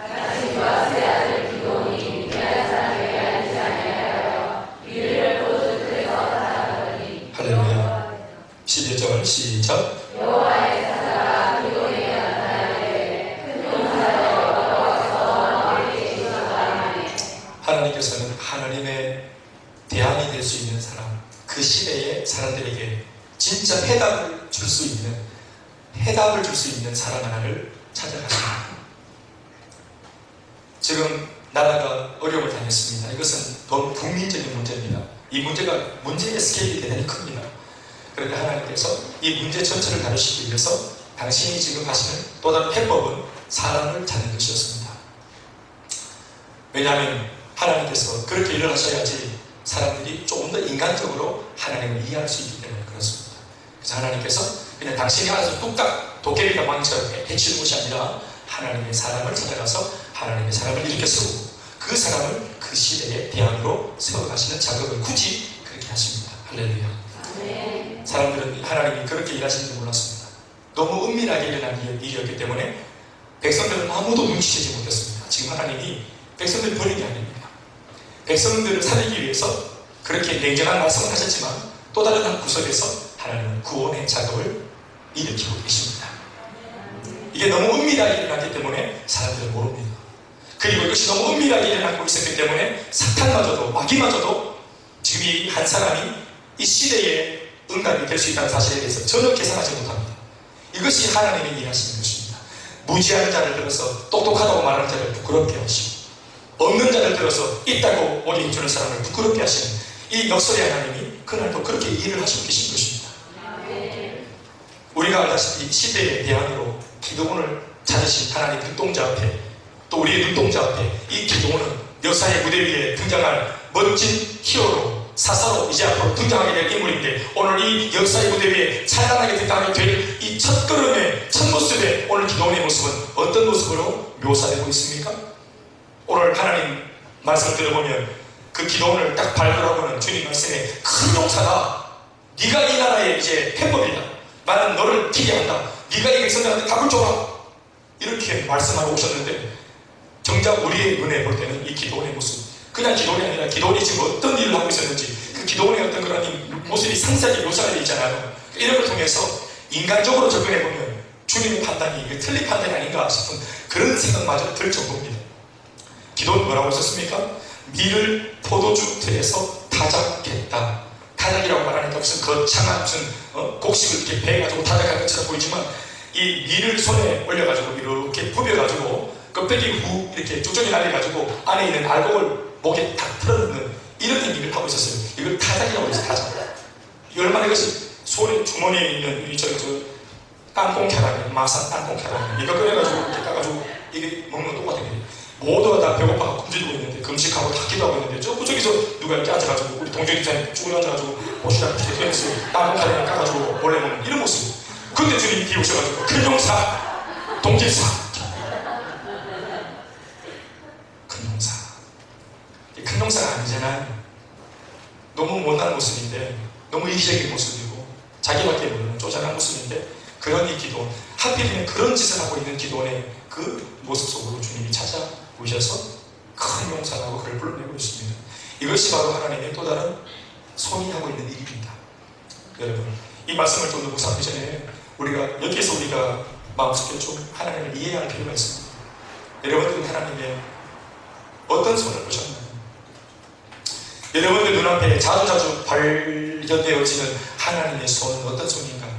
당신과 세 아들 기도니 미련한 사람에게 알지 아니하여 이를 곧 그에서 살아가더니. 할렐루야. 11절 시작. 여호와의 사자가 기도에게 나타나되 큰 용사여 여호와께서 너에게 이르시되. 하나님께서는 하나님의 대안이 될 수 있는 사람, 그 시대의 사람들에게 진짜 해답을 줄 수 있는 사람 하나를 찾아가십니다. 지금 나라가 어려움을 당했습니다. 이것은 더 국민적인 문제입니다. 이 문제의 스케일이 대단히 큽니다. 그런데 하나님께서 이 문제 전체를 다루시기 위해서 당신이 지금 하시는 또 다른 해법은 사람을 찾는 것이었습니다. 왜냐하면 하나님께서 그렇게 일을 하셔야지 사람들이 조금 더 인간적으로 하나님을 이해할 수 있기 때문에 그렇습니다. 그래서 하나님께서 그냥 당신이 알아서 뚝딱 도깨비 가방처럼 해치는 것이 아니라 하나님의 사람을 찾아가서 하나님의 사람을 일으켜 세우고 그 사람을 그 시대의 대안으로 세워가시는 작업을 굳이 그렇게 하십니다. 할렐루야. 사람들은 하나님이 그렇게 일하시는 줄 몰랐습니다. 너무 은밀하게 일어난 일이었기 때문에 백성들은 아무도 눈치채지 못했습니다. 지금 하나님이 백성들을 버린 게 아닙니다. 백성들을 살리기 위해서 그렇게 냉정한 말씀을 하셨지만 또 다른 한 구석에서 하나님은 구원의 작업을 일으키고 계십니다. 이게 너무 은밀하게 일어났기 때문에 사람들은 모릅니다. 그리고 이것이 너무 은밀하게 일어나고 있었기 때문에 사탄마저도 마귀마저도 지금 이 한 사람이 이 시대의 응답이 될 수 있다는 사실에 대해서 전혀 계산하지 못합니다. 이것이 하나님의 일하시는 것입니다. 무지한 자를 들어서 똑똑하다고 말하는 자를 부끄럽게 하시고 없는 자를 들어서 있다고 오리 주는 사람을 부끄럽게 하시는 이 역설의 하나님이 그날도 그렇게 일을 하시고 계신 것입니다. 우리가 알다시피 시대의 대안으로 기도원을 찾으신 하나님 눈동자 앞에 또 우리의 눈동자 앞에 이 기도원은 역사의 무대 위에 등장할 멋진 히어로 사사로 이제 앞으로 등장하게 될 인물인데 오늘 이 역사의 무대 위에 찬란하게 등장하게 될 이 첫걸음의 첫 모습에 오늘 기도원의 모습은 어떤 모습으로 묘사되고 있습니까? 오늘 하나님 말씀을 들어보면 그 기도원을 딱 발굴하고는 주님 말씀에 큰 용사다. 네가 이 나라의 이제 팬법이다. 나는 너를 뛰게 한다. 네가 이 백성들한테 답을 줘라. 이렇게 말씀하고 오셨는데 정작 우리의 눈에 볼 때는 이 기도원의 모습 그냥 기도원이 아니라 기도원이 지금 어떤 일을 하고 있었는지 그 기도원의 어떤 그런 모습이 상세하게 묘사가 되어 있잖아요. 이런 걸 통해서 인간적으로 접근해보면 주님의 판단이 이게 틀린 판단이 아닌가 싶은 그런 생각마저 들 정도입니다. 기도는 뭐라고 했었습니까? 밀을 포도주 틀에서 타작했다. 타작이라고 말하니까 무슨 거창한 무슨 곡식을 이렇게 베가지고 타작한 것처럼 보이지만 이 밀을 손에 올려가지고 이렇게 부벼가지고 껍데기 후 이렇게 쭉쭉이 날려가지고 안에 있는 알곡을 목에 탁 틀어넣는 이런 일을 하고 있었어요. 이걸 타작이라고 해서 타작. 얼마나 이것이 손에 주머니에 있는 이 땅콩 캐러멜, 마산 땅콩 캐러멜 이거 꺼내가지고 이렇게 까가지고 이게 먹는 거 똑같은 거예요. 모두가 다 배고파서 굶주리고 있는데 금식하고 다 기도하고 있는데 저기서 누가 이렇게 앉아가지고 우리 동정이 기자님 쭉 앉아가지고 보시다 보시다 땅콩 캐러멜 까가지고 몰래 먹는 이런 모습. 근데 주님이 비오셔가지고 큰 용사, 동질사 큰 용사 큰 용사가 아니잖아요. 너무 못난 모습인데 너무 이기적인 모습이고 자기밖에 모르는 쪼잔한 모습인데 그런 이 기도원 하필이면 그런 짓을 하고 있는 기도원의 그 모습 속으로 주님이 찾아오셔서 큰 용사라고 그를 불러내고 있습니다. 이것이 바로 하나님의 또 다른 손이 하고 있는 일입니다. 여러분 이 말씀을 좀 더 묵상하기 전에 여기에서 우리가 마음속에 좀 하나님을 이해할 필요가 있습니다. 여러분들은 하나님의 어떤 손을 보셨나요? 여러분들 눈앞에 자주자주 발견되어지는 하나님의 손은 어떤 손인가요?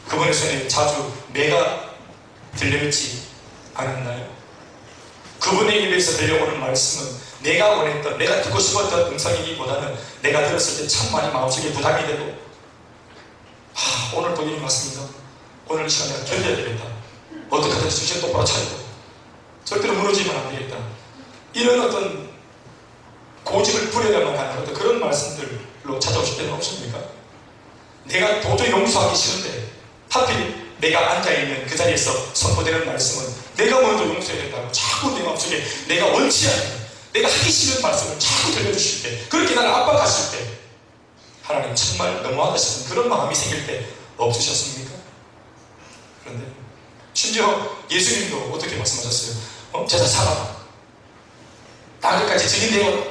그분의 손에 자주 매가 들려있지 않았나요? 그분의 입에서 들려오는 말씀은 내가 원했던, 내가 듣고 싶었던 음성이기보다는 내가 들었을 때 참 많이 마음속에 부담이 되고 오늘 또 일이 맞습니다. 오늘 이 시간 내가 견뎌야 되겠다. 어떻게 하든지 정신 똑바로 차리고 절대로 무너지면 안 되겠다. 이런 어떤 고집을 부려야만 하는 어떤 그런 말씀들로 찾아오실 때는 없습니까? 내가 도저히 용서하기 싫은데 하필 내가 앉아있는 그 자리에서 선포되는 말씀은 내가 먼저 용서해야 된다고 자꾸 내 마음속에 내가 원치 않는 내가 하기 싫은 말씀을 자꾸 들려주실 때 그렇게 나를 압박하실 때 하나님 정말 너무하다 싶은 그런 마음이 생길 때 없으셨습니까? 그런데 심지어 예수님도 어떻게 말씀하셨어요? 제자 살아라. 땅끝까지 증인되어라.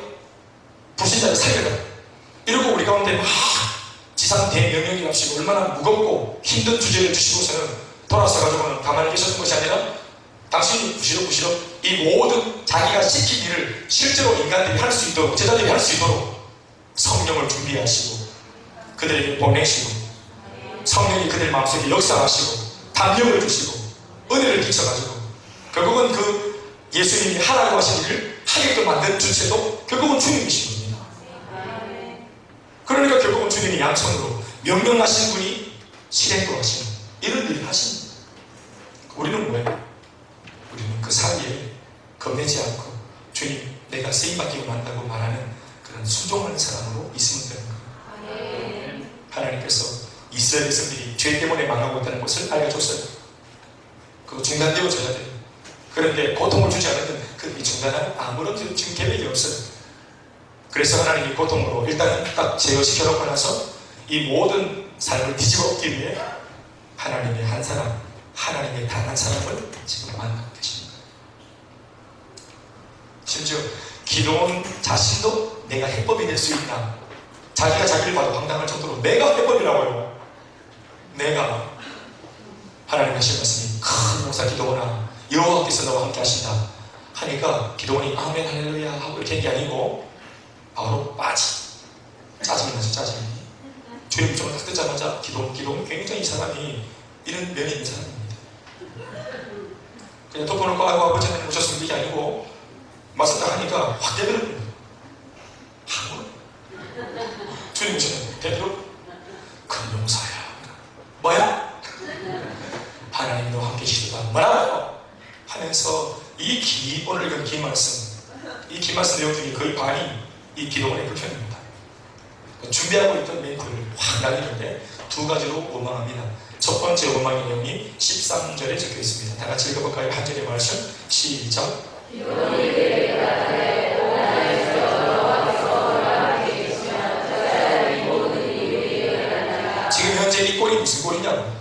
불신자를 살려라. 이러고 우리 가운데 막 지상 대명령이랍시고 얼마나 무겁고 힘든 주제를 주시고서는 돌아서가지고는 가만히 계셨던 것이 아니라 당신이 부시럭부시럭 이 모든 자기가 시킨 일을 실제로 인간들이 할 수 있도록 제자들이 할 수 있도록 성령을 준비하시고 그들에게 보내시고 성령이 그들 마음속에 역사하시고 담력을 주시고 은혜를 끼쳐가지고 결국은 그 예수님이 하라고 하신 일을 하게끔 만든 주체도 결국은 주님이신 겁니다. 그러니까 결국은 주님이 양천으로 명령하신 분이 실행도 하시는 이런 일을 하십니다. 우리는 뭐예요? 우리는 그 사이에 겁내지 않고 주님 내가 쓰임받기를 한다고 말하는 그런 순종하는 사람으로 있으면 되는 거예요. 하나님께서 이스라엘 백성들이 죄 때문에 망하고 있다는 것을 알려줬어요. 그거 중단되어져야 돼요. 그런데 고통을 주지 않는 그 이 중간에 아무런 지금 계획이 없어요. 그래서 하나님이 고통으로 일단은 딱 제어시켜놓고 나서 이 모든 삶을 뒤집어 엎기 위해 하나님의 한 사람, 하나님의 단 한 사람을 지금 만나고 계십니다. 심지어 기도원 자신도 내가 해법이 될 수 있나, 자기가 자기를 봐도 황당할 정도로 내가 해법이라고요. 내가. 하나님 하신 말씀이 큰 목사 기도원아 여호와께서 너와 함께 하신다 하니까 기도원이 아멘 할렐루야 하고 이렇게 한 게 아니고 바로 짜증이 나죠. 짜증이. 주님 좀 딱 듣자마자 기도원 굉장히 이 사람이 이런 면이 있는 사람입니다. 그냥 덮어놓고 아이고 아버지 하나님 오셨으면 이게 아니고 말씀 딱 하니까 확 대들어버립니다. 주님 오시는 대들어 큰 용사야. 뭐야? 하나님 너와 함께 계시다. 뭐라고? 하면서 이 오늘 읽은 긴 말씀, 이 긴 말씀 내용 중에 거의 반이 이 기도원의 불편입니다. 준비하고 있던 멘트를 확 날리는데 두 가지로 원망합니다. 첫 번째 원망의 내용이 13절에 적혀 있습니다. 다 같이 읽어볼까요? 한 절의 말씀 시작. 지금 현재 이 꼴이 무슨 꼴이냐고.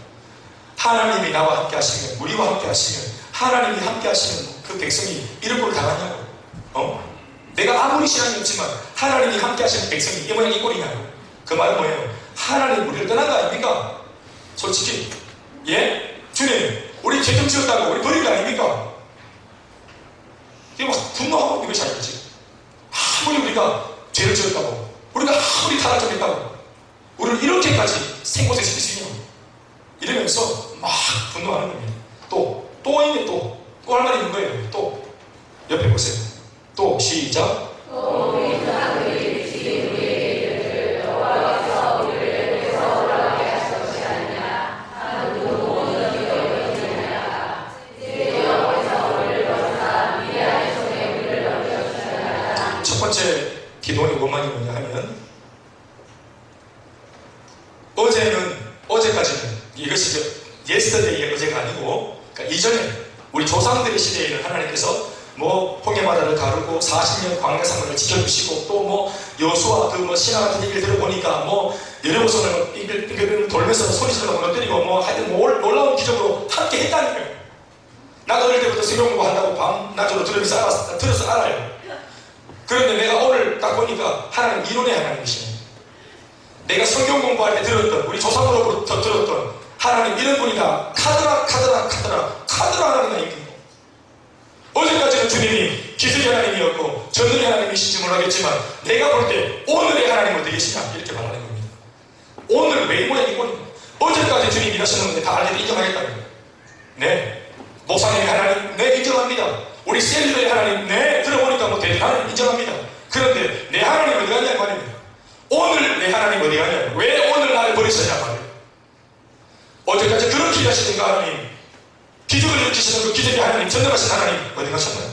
하나님이 나와 함께 하시면, 우리와 함께 하시면, 하나님이 함께 하시면 그 백성이 이런 꼴을 당하냐고. 내가 아무리 신앙이 없지만 하나님이 함께 하시는 백성이 이 모양 이 꼴이냐고. 그 말은 뭐예요? 하나님 우리를 떠난 거 아닙니까? 솔직히 예? 주님 우리 죄 좀 지었다고 우리 버린 거 아닙니까? 이게 막 분노하고 이거 잘못지. 아무리 우리가 죄를 지었다고, 우리가 아무리 타락을 했다고 우리를 이렇게까지 생곳에 시키시냐고 이러면서 막 분노하는 겁니다. 또 있네. 또 할 말이 있는 거예요. 또 옆에 보세요. 또 시작. 첫 번째 기도원의 원망이 뭐냐 하면 어제까지는 이것이 예스터데이의 어제가 아니고 그러니까 이전에 우리 조상들의 시대에는 하나님께서 뭐 홍해바다를 가르고 40년 광야상을 지켜주시고 또 뭐 여수와 그 신화 같은 얘기를 들어보니까 뭐 여리고성을 빙글빙글 돌면서 소리질러 무너뜨리고 뭐 하여튼 놀라운 기적으로 함께 했다는 거예요. 나도 어릴 때부터 성경 공부한다고 밤낮으로 들어서 알아요. 그런데 내가 오늘 딱 보니까 하나님 이론의 하나님이시네. 내가 성경 공부할 때 들었던 우리 조상으로부터 들었던 하나님 이런 분이다. 카드라 하나님이 있는 거. 어제까지는 주님이 기술의 하나님이었고 전능의 하나님이신지 모르겠지만 내가 볼 때 오늘의 하나님 어디 계시냐 이렇게 말하는 겁니다. 오늘 왜 이 모양이 꼴이냐. 어제까지 주님이 일하셨는데 다 알게 인정하겠다는 거예요. 네. 목사님의 하나님 네 인정합니다. 우리 셀리의 하나님 네 들어보니까 뭐 대단한 인정합니다. 그런데 내 하나님 어디 가냐 말입니다. 오늘 내 하나님 어디 가냐. 왜 오늘 나를 버리셨냐 말이에요. 어제까지 그렇게 일하시는 그 하나님, 기적을 일으키시는 그 기적의 하나님, 전능하신 하나님 어디 가셨나요?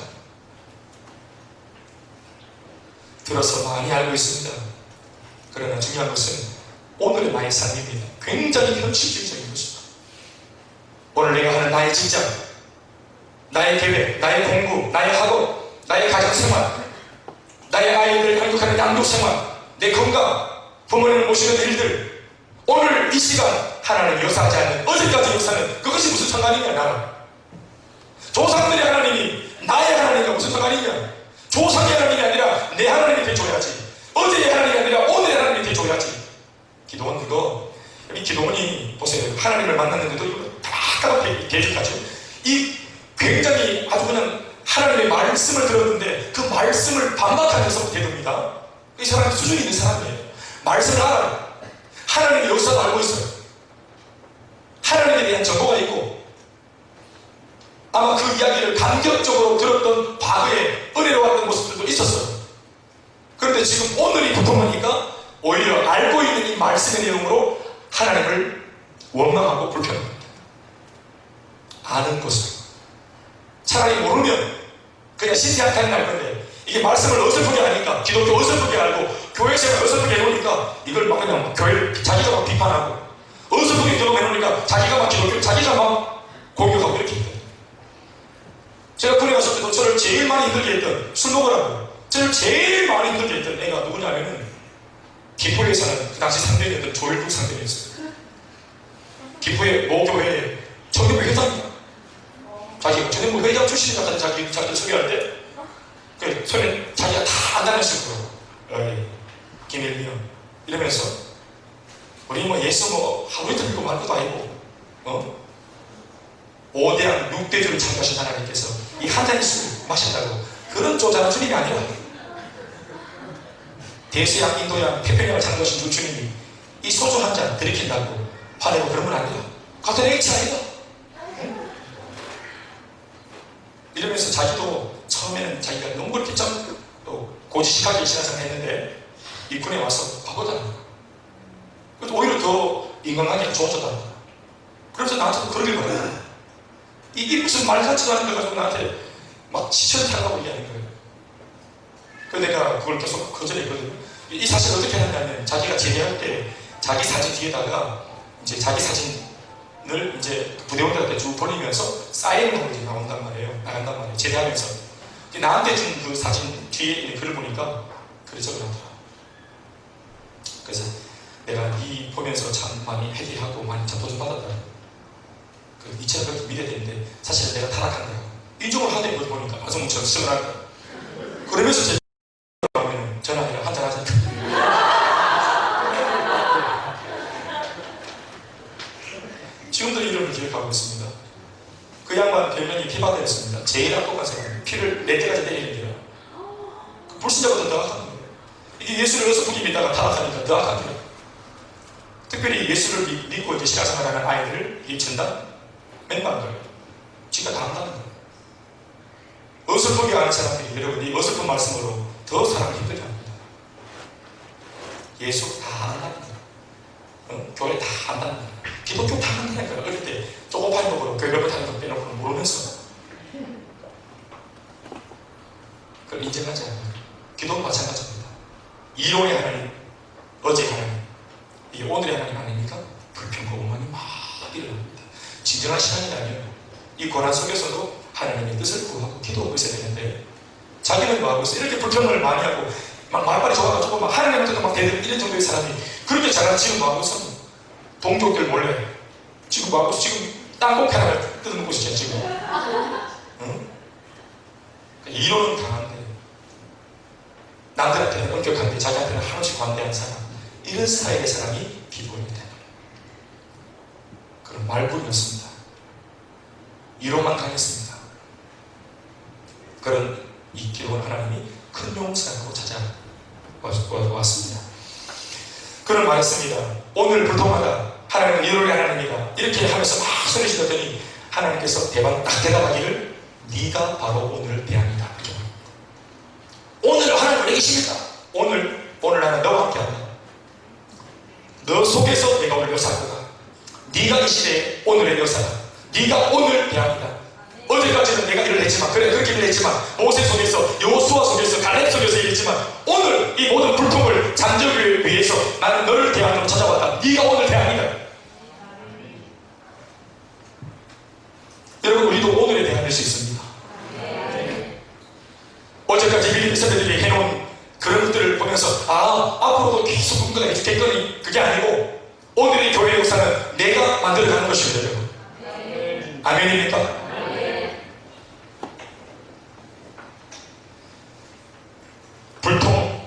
들어서 많이 알고 있습니다. 그러나 중요한 것은 오늘의 나의 삶입니다. 굉장히 현실주의적인 것입니다. 오늘 내가 하는 나의 직장, 나의 계획, 나의 공부, 나의 학업, 나의 가정생활, 나의 아이들을 양육하는 양육생활, 내 건강, 부모님을 모시는 일들, 오늘 이 시간 하나님 역사하지 않는 어제까지 역사는 그것이 무슨 상관이냐. 나는 조상들의 하나님이 나의 하나님과 무슨 상관이냐. 조상의 하나님이 아니라 내 하나님이 되줘야지. 어제의 하나님이 아니라 오늘의 하나님이 되줘야지. 기도원 그거 이 기도원이 보세요. 하나님을 만났는데도 이거 다 대적하죠. 이 굉장히 아주 그냥 하나님의 말씀을 들었는데 그 말씀을 반박하면서 대듭니다. 이 사람이 수준이 있는 사람이에요. 말씀을 알아요. 하나님의 역사도 알고 있어요. 하나님에 대한 정보가 있고 아마 그 이야기를 감격적으로 들었던 과거에 은혜로웠던 모습들도 있었어요. 그런데 지금 오늘이 붙어보니까 오히려 알고 있는 이 말씀의 내용으로 하나님을 원망하고 불평합니다. 아는 것을 차라리 모르면 그냥 신세한탄이 날 건데 이게 말씀을 어설프게 하니까 기독교 어설프게 알고 교회 생활 어설프게 해놓으니까 이걸 막 그냥 교회를 자기가 막 비판하고 어설프게 경험해놓으니까 자기가 막 기독교 자기가 막 공격하고 이렇게 합니다. 제가 군에 갔을 때도 살면서도 저를 제일 많이 힘들게 했던, 술 먹으라고 저를 제일 많이 힘들게 했던 애가 누구냐면은 김포에 사는 그 당시 상대였던 조일국 상대였어요. 김포의 모교회 청년부 회장이야. 자기가 청년부 회장 출신이다 하는 자기를 소개할 때 그 손에 자기가 다 안다는 식으로 김일미요 이러면서 우리 뭐 예수 뭐 하루 이틀 믿고 말 것도 아니고 5대양 6대주를 참가하신 하나님께서 이 한 잔의 술 마신다고 그런 쪼잔한 주님이 아니라 대수양 인도양 태평양을 창조하신 주 주님이 이 소주 한 잔 들이킨다고 화내고 그런 건 아니라 같은 H 아니다. 이러면서 자기도 처음에는 자기가 너무 그렇게 좀 고지식하게 신앙생활 했는데 입군에 와서 바보다. 그래서 오히려 더 인간관계가 좋아졌다. 그래서 나한테도 그러길 말해. 이게 무슨 말 같지도 않은 걸 가지고 나한테 막 지천을 타라고 얘기하는 거예요. 그래서 내가 그걸 계속 거절했거든요. 이 사실 어떻게 하냐면 자기가 제대할 때 자기 사진 뒤에다가 이제 자기 사진을 이제 부대원들한테 쭉 돌리면서 사인을 하고 이제 나간단 말이에요. 제대하면서. 나한테 준 그 사진 뒤에 있는 글을 보니까 글이 적어놨더라. 그래서 내가 네 보면서 참 많이 회개하고 많이 자포좀 받았다. 그 이처럼 그렇게 믿어야 되는데 사실 내가 타락한 거야. 인정을 하는 걸 보니까 아성무처럼 스멀한 거야. 그러면서 제 가면 전화해라 한잔 하자. 지금도 이름을 기억하고 있습니다. 그 양반 별명이 피바다였습니다. 제일 악독한 사람. 피를 4대까지 때리는 게요. 그 불신자보다 더 악한 거예요. 이게 예수를 어서 부디 믿다가 타락하니까 더 악한 거예요. 특별히 예수를 믿고 이제 신앙생활하는 아이들을 이 전단 맨날 거예요. 지가 다 한다는 거예요. 어설프게 하는 사람들이 여러분 이 어설픈 말씀으로 더 사람을 힘들게 합니다. 예수 다 한다는 거예요. 교회 다 한다는 거예요. 기독교 다 한다는 거예요. 어릴 때 쪼고파이 먹으러 교회 몇 번 다니는 거 빼놓고 모르면서 그걸 인정하지 않아요. 기도는 마찬가지입니다. 이론의 하나님, 어제 하나님, 이게 오늘의 하나님 아닙니까? 불평과 오만이 막 일어납니다. 진정한 신앙이라면 이 고난 속에서도 하나님의 뜻을 구하고 기도하고 있어야 되는데 자기는 뭐하고 있어? 이렇게 불평을 많이 하고 막 말빨이 좋아가지고 막 하나님한테도 막 대들 이런 정도의 사람이 그렇게 잘하는 지금 뭐하고 있어? 동족들 몰래 지금 뭐하고 있어? 지금 땅콩 하나를 뜯어먹고 있잖아 지금. 응? 이론은 강한데 남들한테는 엄격한데 자기한테는 한없이 관대한 사람 이런 스타일의 사람이 기도원이 되는 거예요. 그런 말뿐이었습니다. 이론만 강했습니다. 그런 이 기도원 하나님이 큰 용서하고 찾아왔습니다. 그런 말했습니다. 오늘 불통하다 하나님은 이론의 하나님이다 이렇게 하면서 막 소리 지르더니 하나님께서 딱 대답하기를 네가 바로 오늘 대안이다. 오늘 하나님 왜 계십니까? 오늘 나는 너와 함께한다. 너 속에서 내가 오늘 역사할 거다. 네가 이 시대의 오늘의 역사다. 네가 오늘 대안이다. 어제까지는 내가 일을 했지만 그래 그렇게 일을 했지만 모세 속에서 여호수아 속에서 갈렙 속에서 일했지만 오늘 이 모든 불통을 잠재우기 위해서 나는 너를 대안으로 찾아왔다. 네가 오늘 대안이다. 여러분 우리도 오늘의 대안일 수 있습니다. 어제까지 빌립 선배들이 해놓은 그런 것들을 보면서 앞으로도 계속 꿈꾸다 있겠거니 그게 아니고 오늘의 교회 역사는 내가 만들어가는 것입니다. 여러분. 아멘입니까? 불통에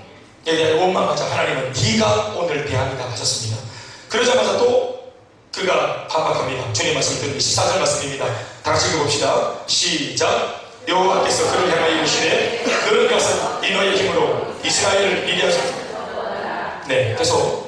대한 원망하자 하나님은 네가 오늘 대안이다 하셨습니다. 그러자마자 또 그가 반박합니다. 주님 말씀을 듣는 14절 말씀입니다. 다 같이 읽어봅시다. 시작. 여호와께서 그를 향하여 이르시되 너는 가서 이 너의 힘으로 이스라엘을 이게 하소서. 네, 계속.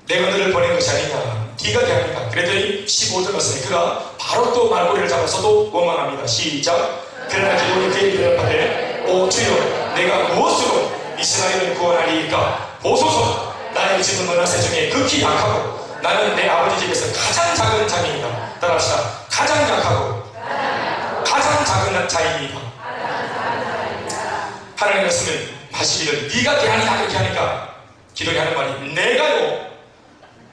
내가 너를 보낸 것이 아니냐. 네가 대하니까. 그랬더니 15절 말씀에 그가 바로 또 말꼬리를 잡아서도 원망합니다. 시작. 그러나 기도는 그에게 대답하되 오 주여 내가 무엇으로 이스라엘을 구원하리이까. 보소서. 나의 집은 문화세 중에 극히 약하고 나는 내 아버지 집에서 가장 작은 자입니다. 따라합시다. 가장 약하고 가장 작은 자입니다. 하나님 말씀은 하시기를 네가 대안이다 그렇게 하니까 기도에 하는 말이 내가요.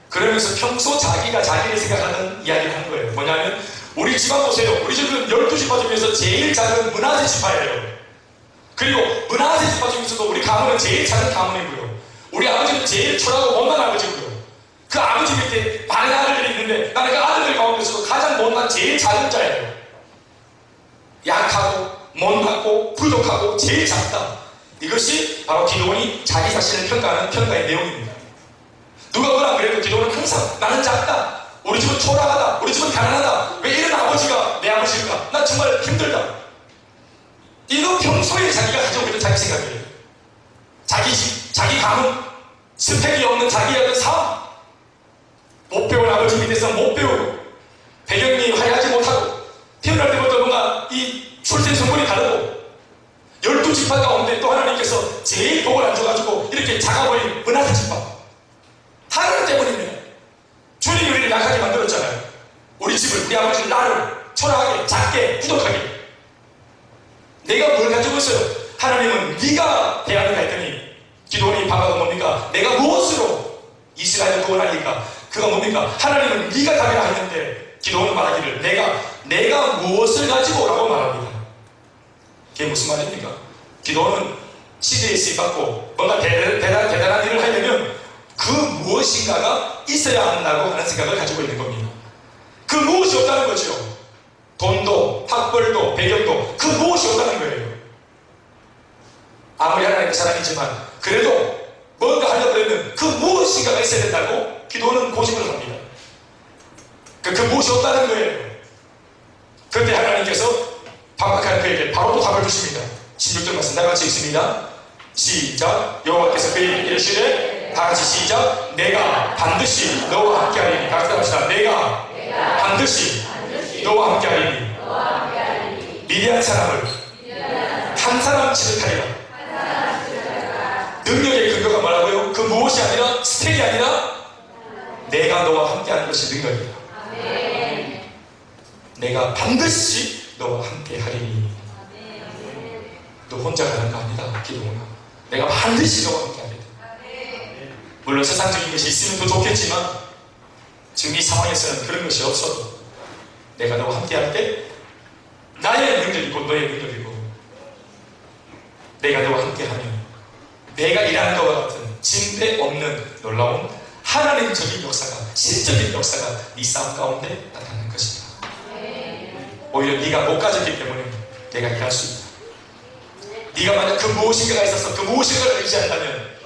그러면서 평소 자기가 자기를 생각하는 이야기를 하는 거예요. 뭐냐면 우리 집안 보세요. 우리 집은 12지파 중에서 제일 작은 므낫세 지파예요. 그리고 므낫세 지파 중에서도 우리 가문은 제일 작은 가문이고요. 우리 아버지는 제일 초라하고 못난 아버지고요. 그 아버지 밑에 많은 아들들이 있는데 나는 그 아들들 가운데서도 가장 못난 제일 작은 자예요. 약하고 못났고 부족하고 제일 작다. 이것이 바로 기도원이 자기 자신을 평가하는 평가의 내용입니다. 누가 뭐라 그래도 기도원은 항상 나는 작다. 우리 집은 초라하다. 우리 집은 가난하다. 왜 이런 아버지가 내 아버지일까? 나 정말 힘들다. 이거 평소에 자기가 가지고 있는 자기 생각이에요. 자기 집, 자기 가문, 스펙이 없는 자기의 어떤 삶, 못 배운 아버지 밑에서 못 배우고 배경이 화려하지 못하고 태어날 때부터 뭔가 이 출생 성분이 다르고 12지파 가운데 또 하나님께서 제일 복을 안 줘가지고 이렇게 작아버린 므낫세 지파 하나님 때문입니다. 주님이 우리를 약하게 만들었잖아요. 우리 집을, 우리 아버지는 나를 초라하게, 작게, 부족하게. 내가 뭘 가지고 있어요? 하나님은 네가 대하는가 했더니 기도원이 바가가 뭡니까? 내가 무엇으로 이스라엘을 구원하니까? 그가 뭡니까? 하나님은 네가 답이라 했는데 기도원은 말하기를 내가 무엇을 가지고 오라고 말합니다. 그게 무슨 말입니까? 기도원은 시대에 쓰임받고 뭔가 대단한 일을 하려면 그 무엇인가가 있어야 한다고 하는 생각을 가지고 있는 겁니다. 그 무엇이 없다는 거죠. 돈도, 학벌도, 배경도 그 무엇이 없다는 거예요. 아무리 하나님의 사람이지만 그래도 뭔가 하려고 하면 그 무엇인가가 있어야 된다고 기도는 고집을 합니다. 그 무엇이 없다는 거예요. 그런데 하나님께서 반박한 그에게 바로 또 답을 주십니다. 16절 말씀 다 같이 읽습니다. 시작. 여호와께서 그에게 이르시되 다 같이 시작. 내가 반드시 너와 함께하리니. 다 같이 합시다. 내가 반드시 너와 함께하리니. 미디안 사람을 한 사람 취득하리라. 능력의 근거가 뭐라고요? 그 무엇이 아니라 스펙이 아니라 내가 너와 함께하는 것이 능력이다. 내가 반드시 너와 함께하리니. 너 혼자 가는 거 아니다. 기도구나. 내가 반드시 너와 함께하리다. 물론 세상적인 것이 있으면 더 좋겠지만 지금 이 상황에서는 그런 것이 없어도 내가 너와 함께할 때 나의 능력이고 너의 능력이고 내가 너와 함께하면 내가 일하는 것과 같은 징대 없는 놀라운 하나님적인 역사가, 신적인 역사가 네 싸움 가운데 나타나는 것이다. 오히려 네가 못 가졌기 때문에 내가 일할 수 있다. 네가 만약 그 무엇인가가 있어서 그 무엇인가를 의지한다면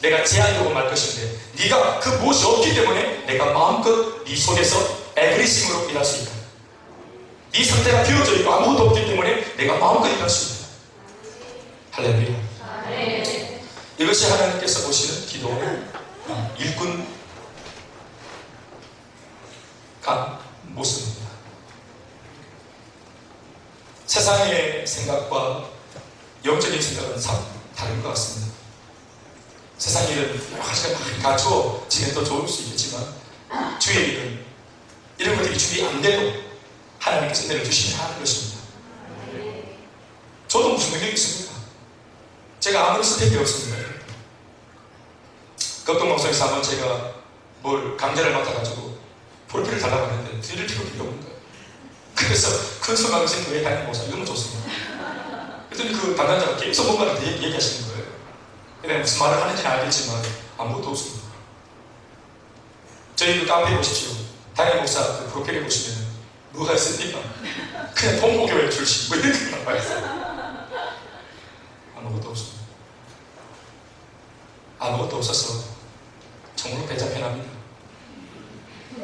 내가 제한되고 말 것인데 네가 그 무엇이 없기 때문에 내가 마음껏 네 속에서 에브리싱으로 일할 수 있다. 네 상태가 비워져 있고 아무것도 없기 때문에 내가 마음껏 일할 수 있다. 할렐루야. 이것이 하나님께서 보시는 기도의 일꾼 모습입니다. 세상의 생각과 영적인 생각은 참 다른 것 같습니다. 세상 일은 여러 가지가 많이 갖춰지면 더 좋을 수 있겠지만 주의 일은 이런 것들이 준비 안 돼도 하나님께서 은혜를 주시면 하는 것입니다. 저도 무슨 능력이 있습니까? 제가 아무리 스펙이 없습니다. 극동방송에서 한번 제가 뭘 강좌를 맡아가지고 볼펜을 달라고 했는데 드릴 필요가 없는 거예요. 그래서 큰 소망을 생 교회 다니는 모습 이런 거 좋습니다. 그랬더니 그 담당자가 계속 뭔가를 얘기하시는 거예요. 그냥 무슨 말을 하는지는 알겠지만 아무것도 없습니다. 저희 그 카페에 보십시오. 담임 목사 그 프로필에 보시면 뭐가 있습니까? 그냥 동고교회 출신 뭐 이렇게 나와 있어요. 아무것도 없습니다. 아무것도 없어서 정말 배자 편합니다.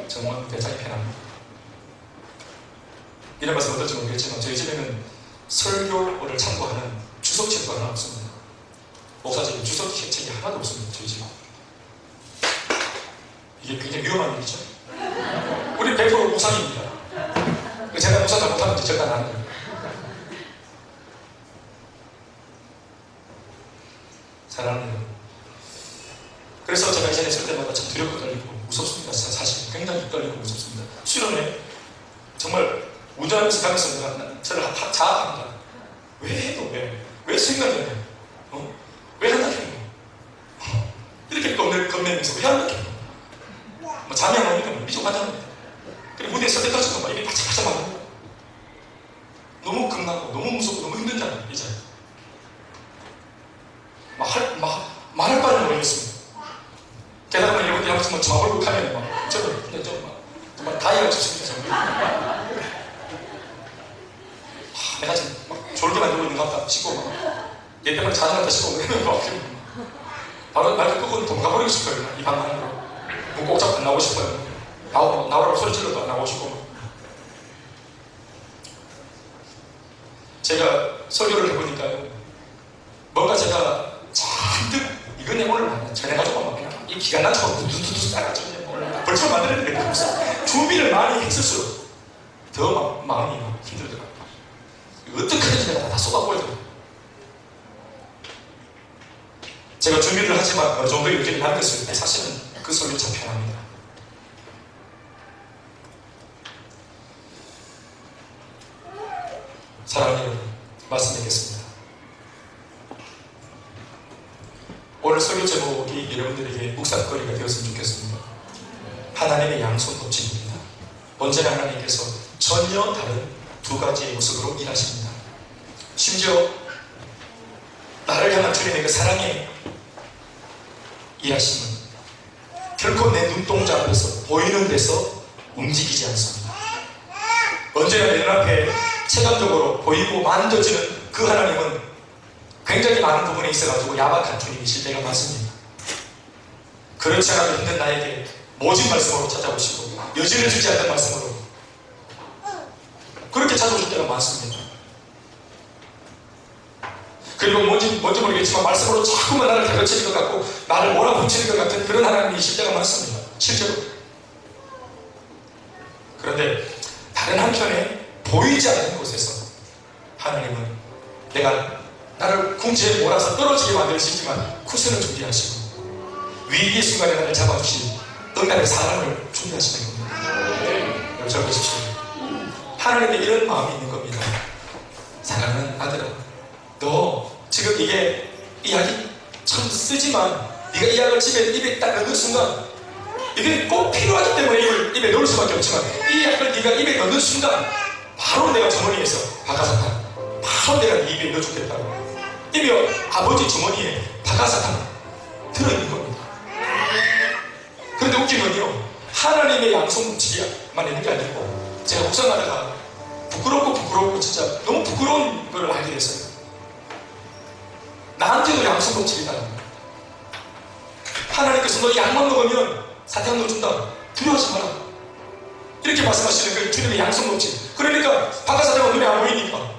정말 배자기 편합니다. 이런 말씀 어떨지 모르겠지만 저희 집에는 설교를 참고하는 주석책도 하나 없습니다. 목사적인 주석책이 하나도 없습니다. 저희 집은. 이게 굉장히 위험한 일이죠. 우리 100% 목사입니다. 제가 목사 잘못하면 절대 안 하는 거예요. 사랑하는 여러분. 그래서 제가 이전에 쓸 때마다 참 두렵고 떨리고 무섭습니다. 사실 굉장히 떨리고 무섭습니다. 실험에 정말 운전하면서 가면서 내가 저를 자학합니다. 왜 해도 왜 생각을 해? 왜 한다고 해? 이렇게 겁내면서 왜 한다고 해? 뭐 잠이 안 오니까 미쳐가잖아요. 그리고 무대에 설 때까지도 막 이게 바짝바짝 정말 좌불극하면 막 저는 근데 정말 다이가 좋습니다. 정말. 내가 지금 막 졸게 만들고 있는 것 같다 싶고 막 예병을 자전한다 싶고 막 바로 말 끊고 도망가버리고 싶어요. 이 방 안으로 문 꼭 잡고 안 나오고 싶어요. 나오라고 소리 질러도 안 나오고 싶고. 제가 설교를 해보니까요, 뭔가 제가 잔뜩 이거 내 오늘 전해가지고 막 그냥 이 기가 나처럼 두두두두 따라가지고 벌써 만들었는데 무슨 준비를 많이 했을수록 더 막 마음이 막 힘들더라고요. 어떻게 하는지 내가 다 쏟아버리더라고요. 제가 준비를 하지만 어느 정도 의견이 남겼을 때 사실은 그 설교 참 편합니다. 사랑하는 여러분, 말씀드리겠습니다. 오늘 설교 제목이 여러분들에게 묵상거리가 되었으면 좋겠습니다. 하나님의 양손 법칙입니다. 언제나 하나님께서 전혀 다른 두 가지의 모습으로 일하십니다. 심지어 나를 향한 주님의 그 사랑의 일하심은 결코 내 눈동자 앞에서 보이는 데서 움직이지 않습니다. 언제나 내 눈앞에 체감적으로 보이고 만져지는 그 하나님은 굉장히 많은 부분에 있어가지고 야박한 주님이실 때가 많습니다. 그렇지 않아도 힘든 나에게 모진 말씀으로 찾아오시고 여지를 주지 않는 말씀으로 그렇게 찾아오실 때가 많습니다. 그리고 뭔지 모르겠지만 말씀으로 자꾸만 나를 다그치는 것 같고 나를 몰아붙이는 것 같은 그런 하나님이실 때가 많습니다. 실제로. 그런데 다른 한편에 보이지 않는 곳에서 하나님은 내가 나를 궁지에 몰아서 떨어지게 만드시지만 쿠션을 준비하시고 위기의 순간에 나를 잡아주신 응답의 사랑을 준비하시는 겁니다. 여러분 잘 보십시오. 하나님께 이런 마음이 있는 겁니다. 사랑하는 아들아, 너 지금 이게 이 약이 참 쓰지만 네가 이 약을 입에 딱 넣는 순간 이게 꼭 필요하기 때문에 이걸 입에 넣을 수밖에 없지만 이 약을 네가 입에 넣는 순간 바로 내가 주머니에서 박하사탕 바로 내가 네 입에 넣어주겠다고 이미 아버지 주머니에 박하사탕 들어있는 겁니다. 그런데 웃긴 건요, 하나님의 양손 뭉치기만 있는 게 아니고 제가 묵상하다가 부끄럽고 진짜 너무 부끄러운 걸 알게 됐어요. 나한테도 양손 뭉치기다는 거예요. 하나님께서 너 약만 먹으면 사탕 넣어준다, 두려워하지 마라, 이렇게 말씀하시는 그 주님의 양손 뭉치. 그러니까 박하사탕은 눈에 안 보이니까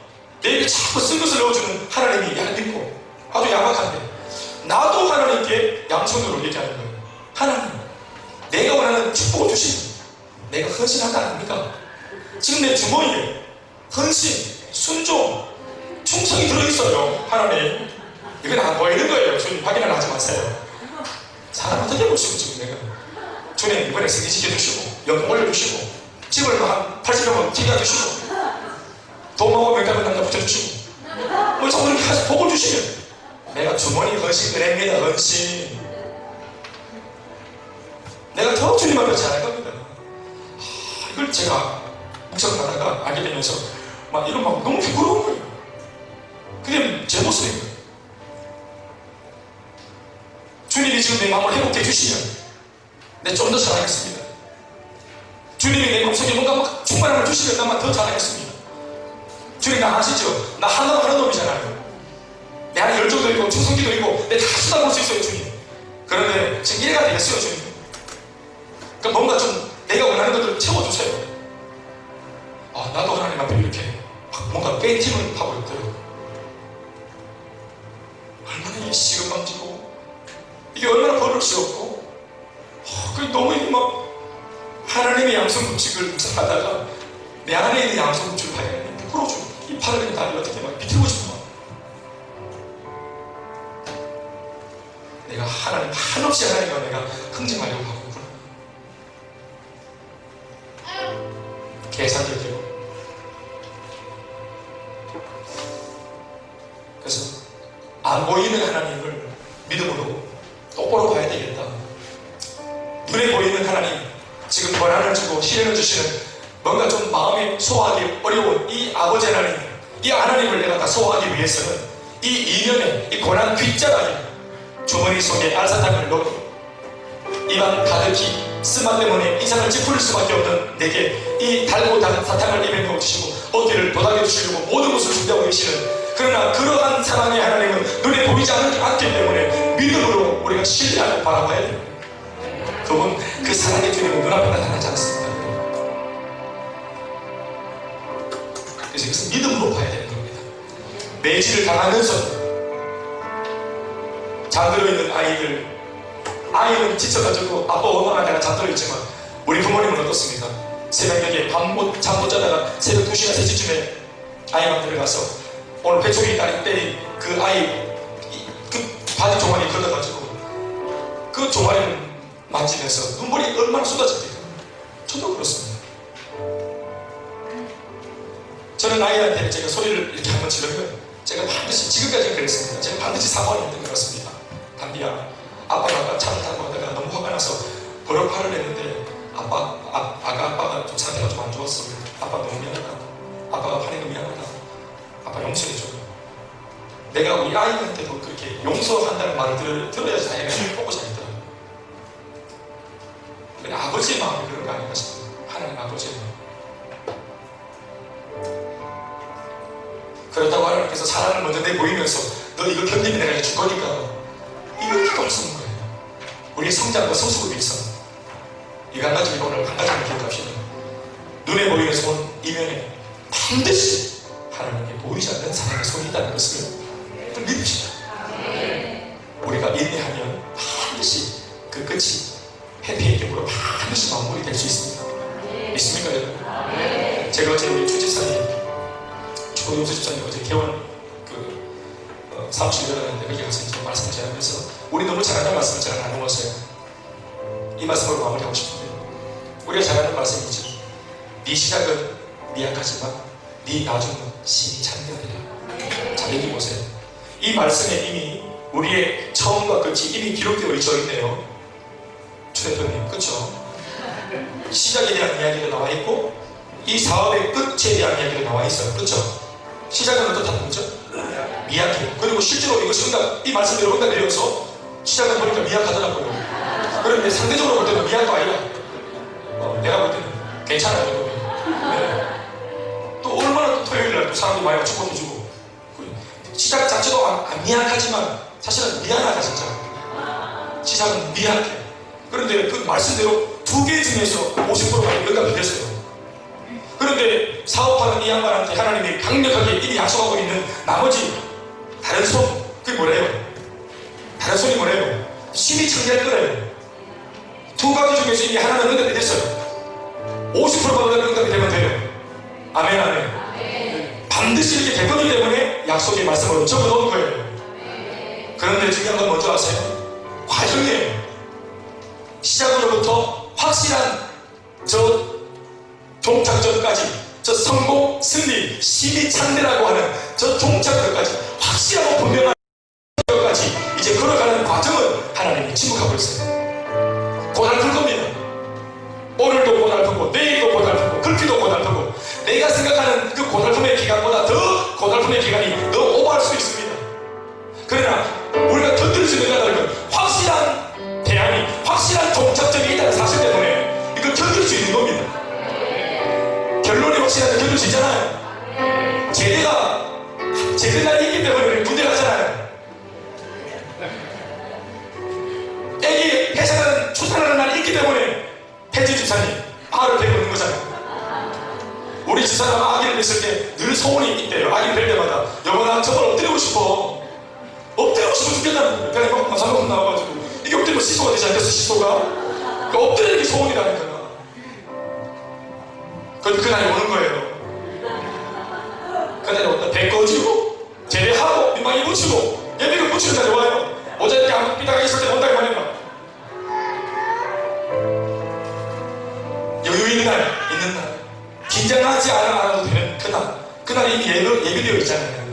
내 입에 자꾸 쓴 것을 넣어주는 하나님이 얄밉고 아주 야박한데 나도 하나님께 양손으로 얘기하는 거예요. 하나님, 내가 원하는 축복을 주시면 내가 헌신한다 아닙니까? 지금 내 주머니에 헌신, 순종, 충성이 들어있어요. 하나님, 이건 안 보이는 거예요. 주님 확인을 하지 마세요. 사람 어떻게 보시고 지금 내가 주님 이번에 승리 지켜주시고 연금 올려주시고 집을 한 80명은 튀겨주시고 도마와 명감을 남자 붙여주시고 뭐 자꾸 이렇게 해서 복을 주시면 내가 주머니 헌신 은혜입니다. 헌신 내가 더 주님 앞에 잘할 겁니다. 이걸 제가 묵상하다가 알게 되면서 막 이런 막 너무 부끄러운 거예요. 그게 제 모습인 거예요. 주님이 지금 내 마음을 회복해 주시면 내 좀 더 잘하겠습니다. 주님이 내 마음속에 뭔가 막 충만함을 주시면 나만 더 잘하겠습니다. 주님 나 아시죠? 나 하는 놈이잖아요. 내 안에 열정도 있고 충성기도 있고 내 다 쏟아볼 수 있어요. 주님. 그런데 지금 이해가 되겠어요. 주님. 그러니까 뭔가 좀 내가 원하는 것들을 채워주세요. 아, 나도 하나님 앞에 이렇게 뭔가 팬팅을 하고 있더라고요. 얼마나 이게 시급방지고 이게 얼마나 버릇스럽고 너무 이게 막 하나님의 양손 법칙을 묵상하다가 내 안에 있는 양손 법칙을 발견하면 부끄러워져. 이 팔을 그냥 다리 어떻게 막 비틀고 싶어. 내가 하나님 한없이 하나님과 내가 흥정하려고 하고 계산적이고. 그래서 안 보이는 하나님을 믿음으로 똑바로 봐야 되겠다. 눈에 보이는 하나님, 지금 권한을 주고 시련을 주시는 뭔가 좀 마음에 소화하기 어려운 이 아버지 하나님, 이 하나님을 내가 다 소화하기 위해서는 이 이면에 이 고난 귓자락에 주머니 속에 알사탕을 넣고 입안 가득히 쓴맛 때문에 인상을 찌푸릴 수밖에 없는 내게 이 달고 단 사탕을 입에 넣어주시고 어깨를 도닥여 주시려고 모든 것을 준비하고 계시는, 그러나 그러한 사랑의 하나님은 눈에 보이지 않기 때문에 믿음으로 우리가 신뢰하고 바라봐야 됩니다. 그분 그 사랑의 주님은 눈앞에 나타나지 않습니다. 그래서 이것은 믿음으로 봐야 되는 겁니다. 매질을 당하면서 잠들어 있는 아이는 지쳐가지고 아빠 원망을 내가 잠들어 있지만, 우리 부모님은 어떻습니까? 새벽에 잠 못 자다가 새벽 2시나 3시쯤에 아이만 들어가서 오늘 배추리 딸이 때린 그 아이 그 바지 종아리 걷어가지고 그 종아리를 만지면서 눈물이 얼마나 쏟아집니까? 저도 그렇습니다. 저는 아이한테 제가 소리를 이렇게 한번 지르면 제가 반드시, 지금까지 그랬습니다. 제가 반드시 사과를 했던 것 같습니다. 담비야, 아빠가 차를 타고 가다가 너무 화가 나서 버럭화를 했는데 아빠가 좀 상태가 좀 안 좋았어. 아빠 너무 미안하다. 아빠가 화내고 미안하다. 아빠 용서해줘. 내가 우리 아이한테도 그렇게 용서한다는 말을 들어야지 아이가 힘을 뽑고 자겠더라고요. 근데 아버지의 마음이 그런 거 아닌가 싶어요. 하나님 아버지의 마음. 그렇다고 하나님께서 사랑을 먼저 내보이면서 너 이거 견디면 내가 줄 거니까 이거 기도를 쓰는 거예요. 우리의 성장과 성숙을 위해서. 이거 한 가지, 오늘 한 가지만 기억합시다. 눈에 보이는 손 이면에 반드시 하나님께 보이지 않는 사랑의 손이 있다는 것을 좀 믿읍시다. 우리가 인내하면 반드시 그 끝이 해피엔딩으로 반드시 마무리 될 수 있습니다. 믿습니까 여러분? 제가 어제 우리 주집사님, 조용수 집사님 어제 개원 사무실 열었는데 거기 가서 이제 말씀을 전하면서 우리 너무 잘하는 말씀을 제가 나누었어요. 이 말씀으로 마무리하고 싶은데, 우리가 잘하는 말씀이죠. 네 시작은 미약하지만 네 나중은 신이 찬미하리라. 자, 여기 보세요. 이 말씀에 이미 우리의 처음과 끝이 이미 기록되어 있네요. 주 대표님, 그렇죠? 시작에 대한 이야기가 나와 있고 이 사업의 끝에 대한 이야기가 나와 있어요. 그렇죠? 시작은 어떻다는 거죠? 미약해요. 그리고 실제로 이것이 이 말씀대로 응답되어서 시작을 보니까 미약하더라고요. 그런데 상대적으로 볼 때는 미약도 아니라 내가 볼 때는 괜찮아요. 네. 또 얼마나 또 토요일날 또 사람들이 많이 축복해주고, 시작 자체도 안 미약하지만 사실은 미안하다. 진짜 시작은 미약해. 그런데 그 말씀대로 2개 중에서 50%가 응답이 됐어요. 그런데 사업하는 이 양반한테 하나님이 강력하게 이미 약속하고 있는 나머지 다른 손, 그게 뭐래요? 다른 손이 뭐래요? 심히 창대할 거래요. 2가지 중에서 이미 하나는 응답이 됐어요. 50%가 응답이 되면 돼요. 아멘, 아멘. 반드시 이렇게 될 거기 때문에 약속의 말씀을 적어 놓은 거예요. 그런데 중요한 건 뭔지 아세요? 과정이에요. 시작으로부터 확실한 저 종착점까지, 저 성공, 승리, 심히 찬대라고 하는 저 종착점까지 확실하고 분명한 것까지 이제 걸어가는 과정을 하나님이 침묵하고 있어요. 고달플 겁니다. 오늘도 고달프고 내일도 고달프고 글피도 고달프고, 내가 생각하는 그 고달픔의 기간보다 더 고달픔의 기간이 더 오버할 수 있습니다. 그러나 우리가 견딜 수 있는 건 확실한 대안이, 확실한 종착점이 있다는 사실 때문에 이걸 견딜 수 있는 겁니다. 결론이 확실하게 견딜 수 있잖아요. 제대가 있기 때문에 문제가 하잖아요. 애기 폐사하는 출산하는 날이 있기 때문에 혜진 집사님 아를 뵈고 있는 거잖아요. 우리 집사람 아기를 뵀을 때 늘 소원이 있대요. 아기를 뵐 때마다 여보 난 저걸 엎드리고 싶어. 엎드리고 싶어 죽겠다는 거예요. 그러니까 막 3번 나와가지고 이게 엎드리면 시소가 되지 않겠어? 시소가 그 엎드리는 게 소원이라는 거야. 그날이 오는 거예요. 그날이 온다. 배 꺼지고 제대하고 민망이 묻히고 예비를 묻히는 날이 와요. 어제 이렇게 아무 삐다가 있을 때 온다 이 말이야. 여유 있는 날, 긴장하지 않아도 되는 그날 이미 예비되어 있잖아요.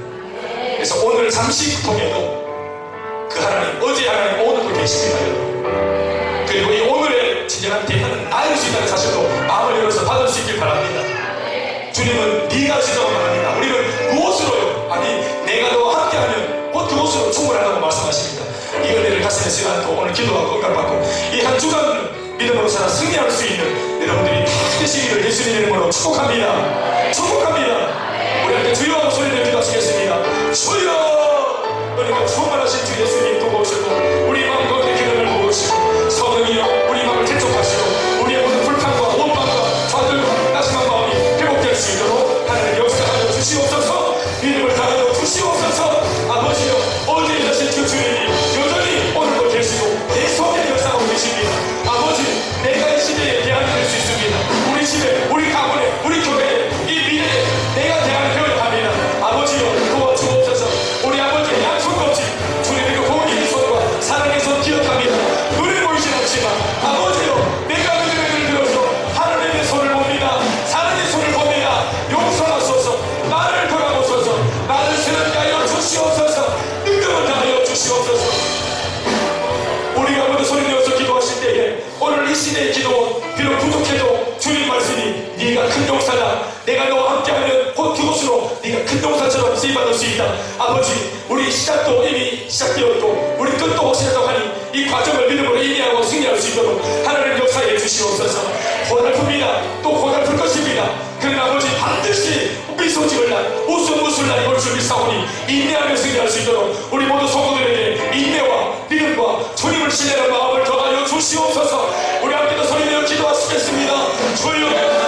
그래서 오늘 잠시 고통에도 그 하나님, 어제 하나님 오늘도 계십니다. 그리고 이 오늘의 진정한 대화는 나일 수 있다는 사실도 마음을 열어서 받을 수 있길 바랍니다. 주님은 네가 주자고 말합니다. 우리는 무엇으로요? 아니 내가 너와 함께하면 곧 그것으로 충분하다고 말씀하십니다. 이 은혜를 가슴에 말씀의 시간 또 오늘 기도하고 응답받고 이 한 주간 믿음으로 살아 승리할 수 있는 여러분들이 다 되시기를 예수님 이름으로 축복합니다. 축복합니다. 우리 함께 주여 소리를 기도하시겠습니다. 주여! 그러니까 충만하신 주 예수님 보고 오시고 우리 마음 가운데 기름을 보고 오시고 성령이여 우리 마음을 개척하시고 우리의 모든 불평과 원망과 좌절과 나심한 마음이 회복될 수 있도록 하나님 역사하여 주시옵소서. 믿음을 다하여 주시옵소서. 아버지여 어제 일하신 그 주님이 여전히 오늘도 계시고 내 속에 역사하고 계십니다. 아버지 내가 이 시대에 대안이 될 수 있습니다. 우리 집에 우리 가문에 우리 교회에 이 미래에 내가 대안이 되어야 합니다. 아버지여 도와주옵소서. 우리 아버지의 약속 없이 주님의 그 공의의 손과 사랑의 손 기억합니다. 눈에 보이진 않지만 아버지여 내가 그들을 들어서 하나님의 손을 봅니다. 사랑의 손을 봅니다. 용서하소서. 나를 돌아보소서. 나를 새롭게 하여 주시옵소서. 능력을 다하여 주시옵소서. 우리가 모두 소리내어서 기도하실 때에 오늘 이 시대의 기도 비록 부족해도 주님 말씀이 네가 큰 용사다. 내가 너와 함께하면 곧 그곳으로 네가 큰 용사처럼 쓰임받을 수 있다. 아버지 우리 시작도 이미 시작되었고 우리 끝도 오시려고 하니 이 과정을 믿음으로 인내하고 승리할 수 있도록 하나님 역사해 주시옵소서. 고달픕니다. 또 고달플 것입니다. 그러나 아버지 반드시 미소 지을 날 웃음 웃을 날이 올 줄 믿사오니 인내하며 승리할 수 있도록 우리 모두 성도들에게 인내와 믿음과 주님을 신뢰하는 마음을 더하여 주시옵소서. 우리 함께도 소리내어 기도하시겠습니다. 주여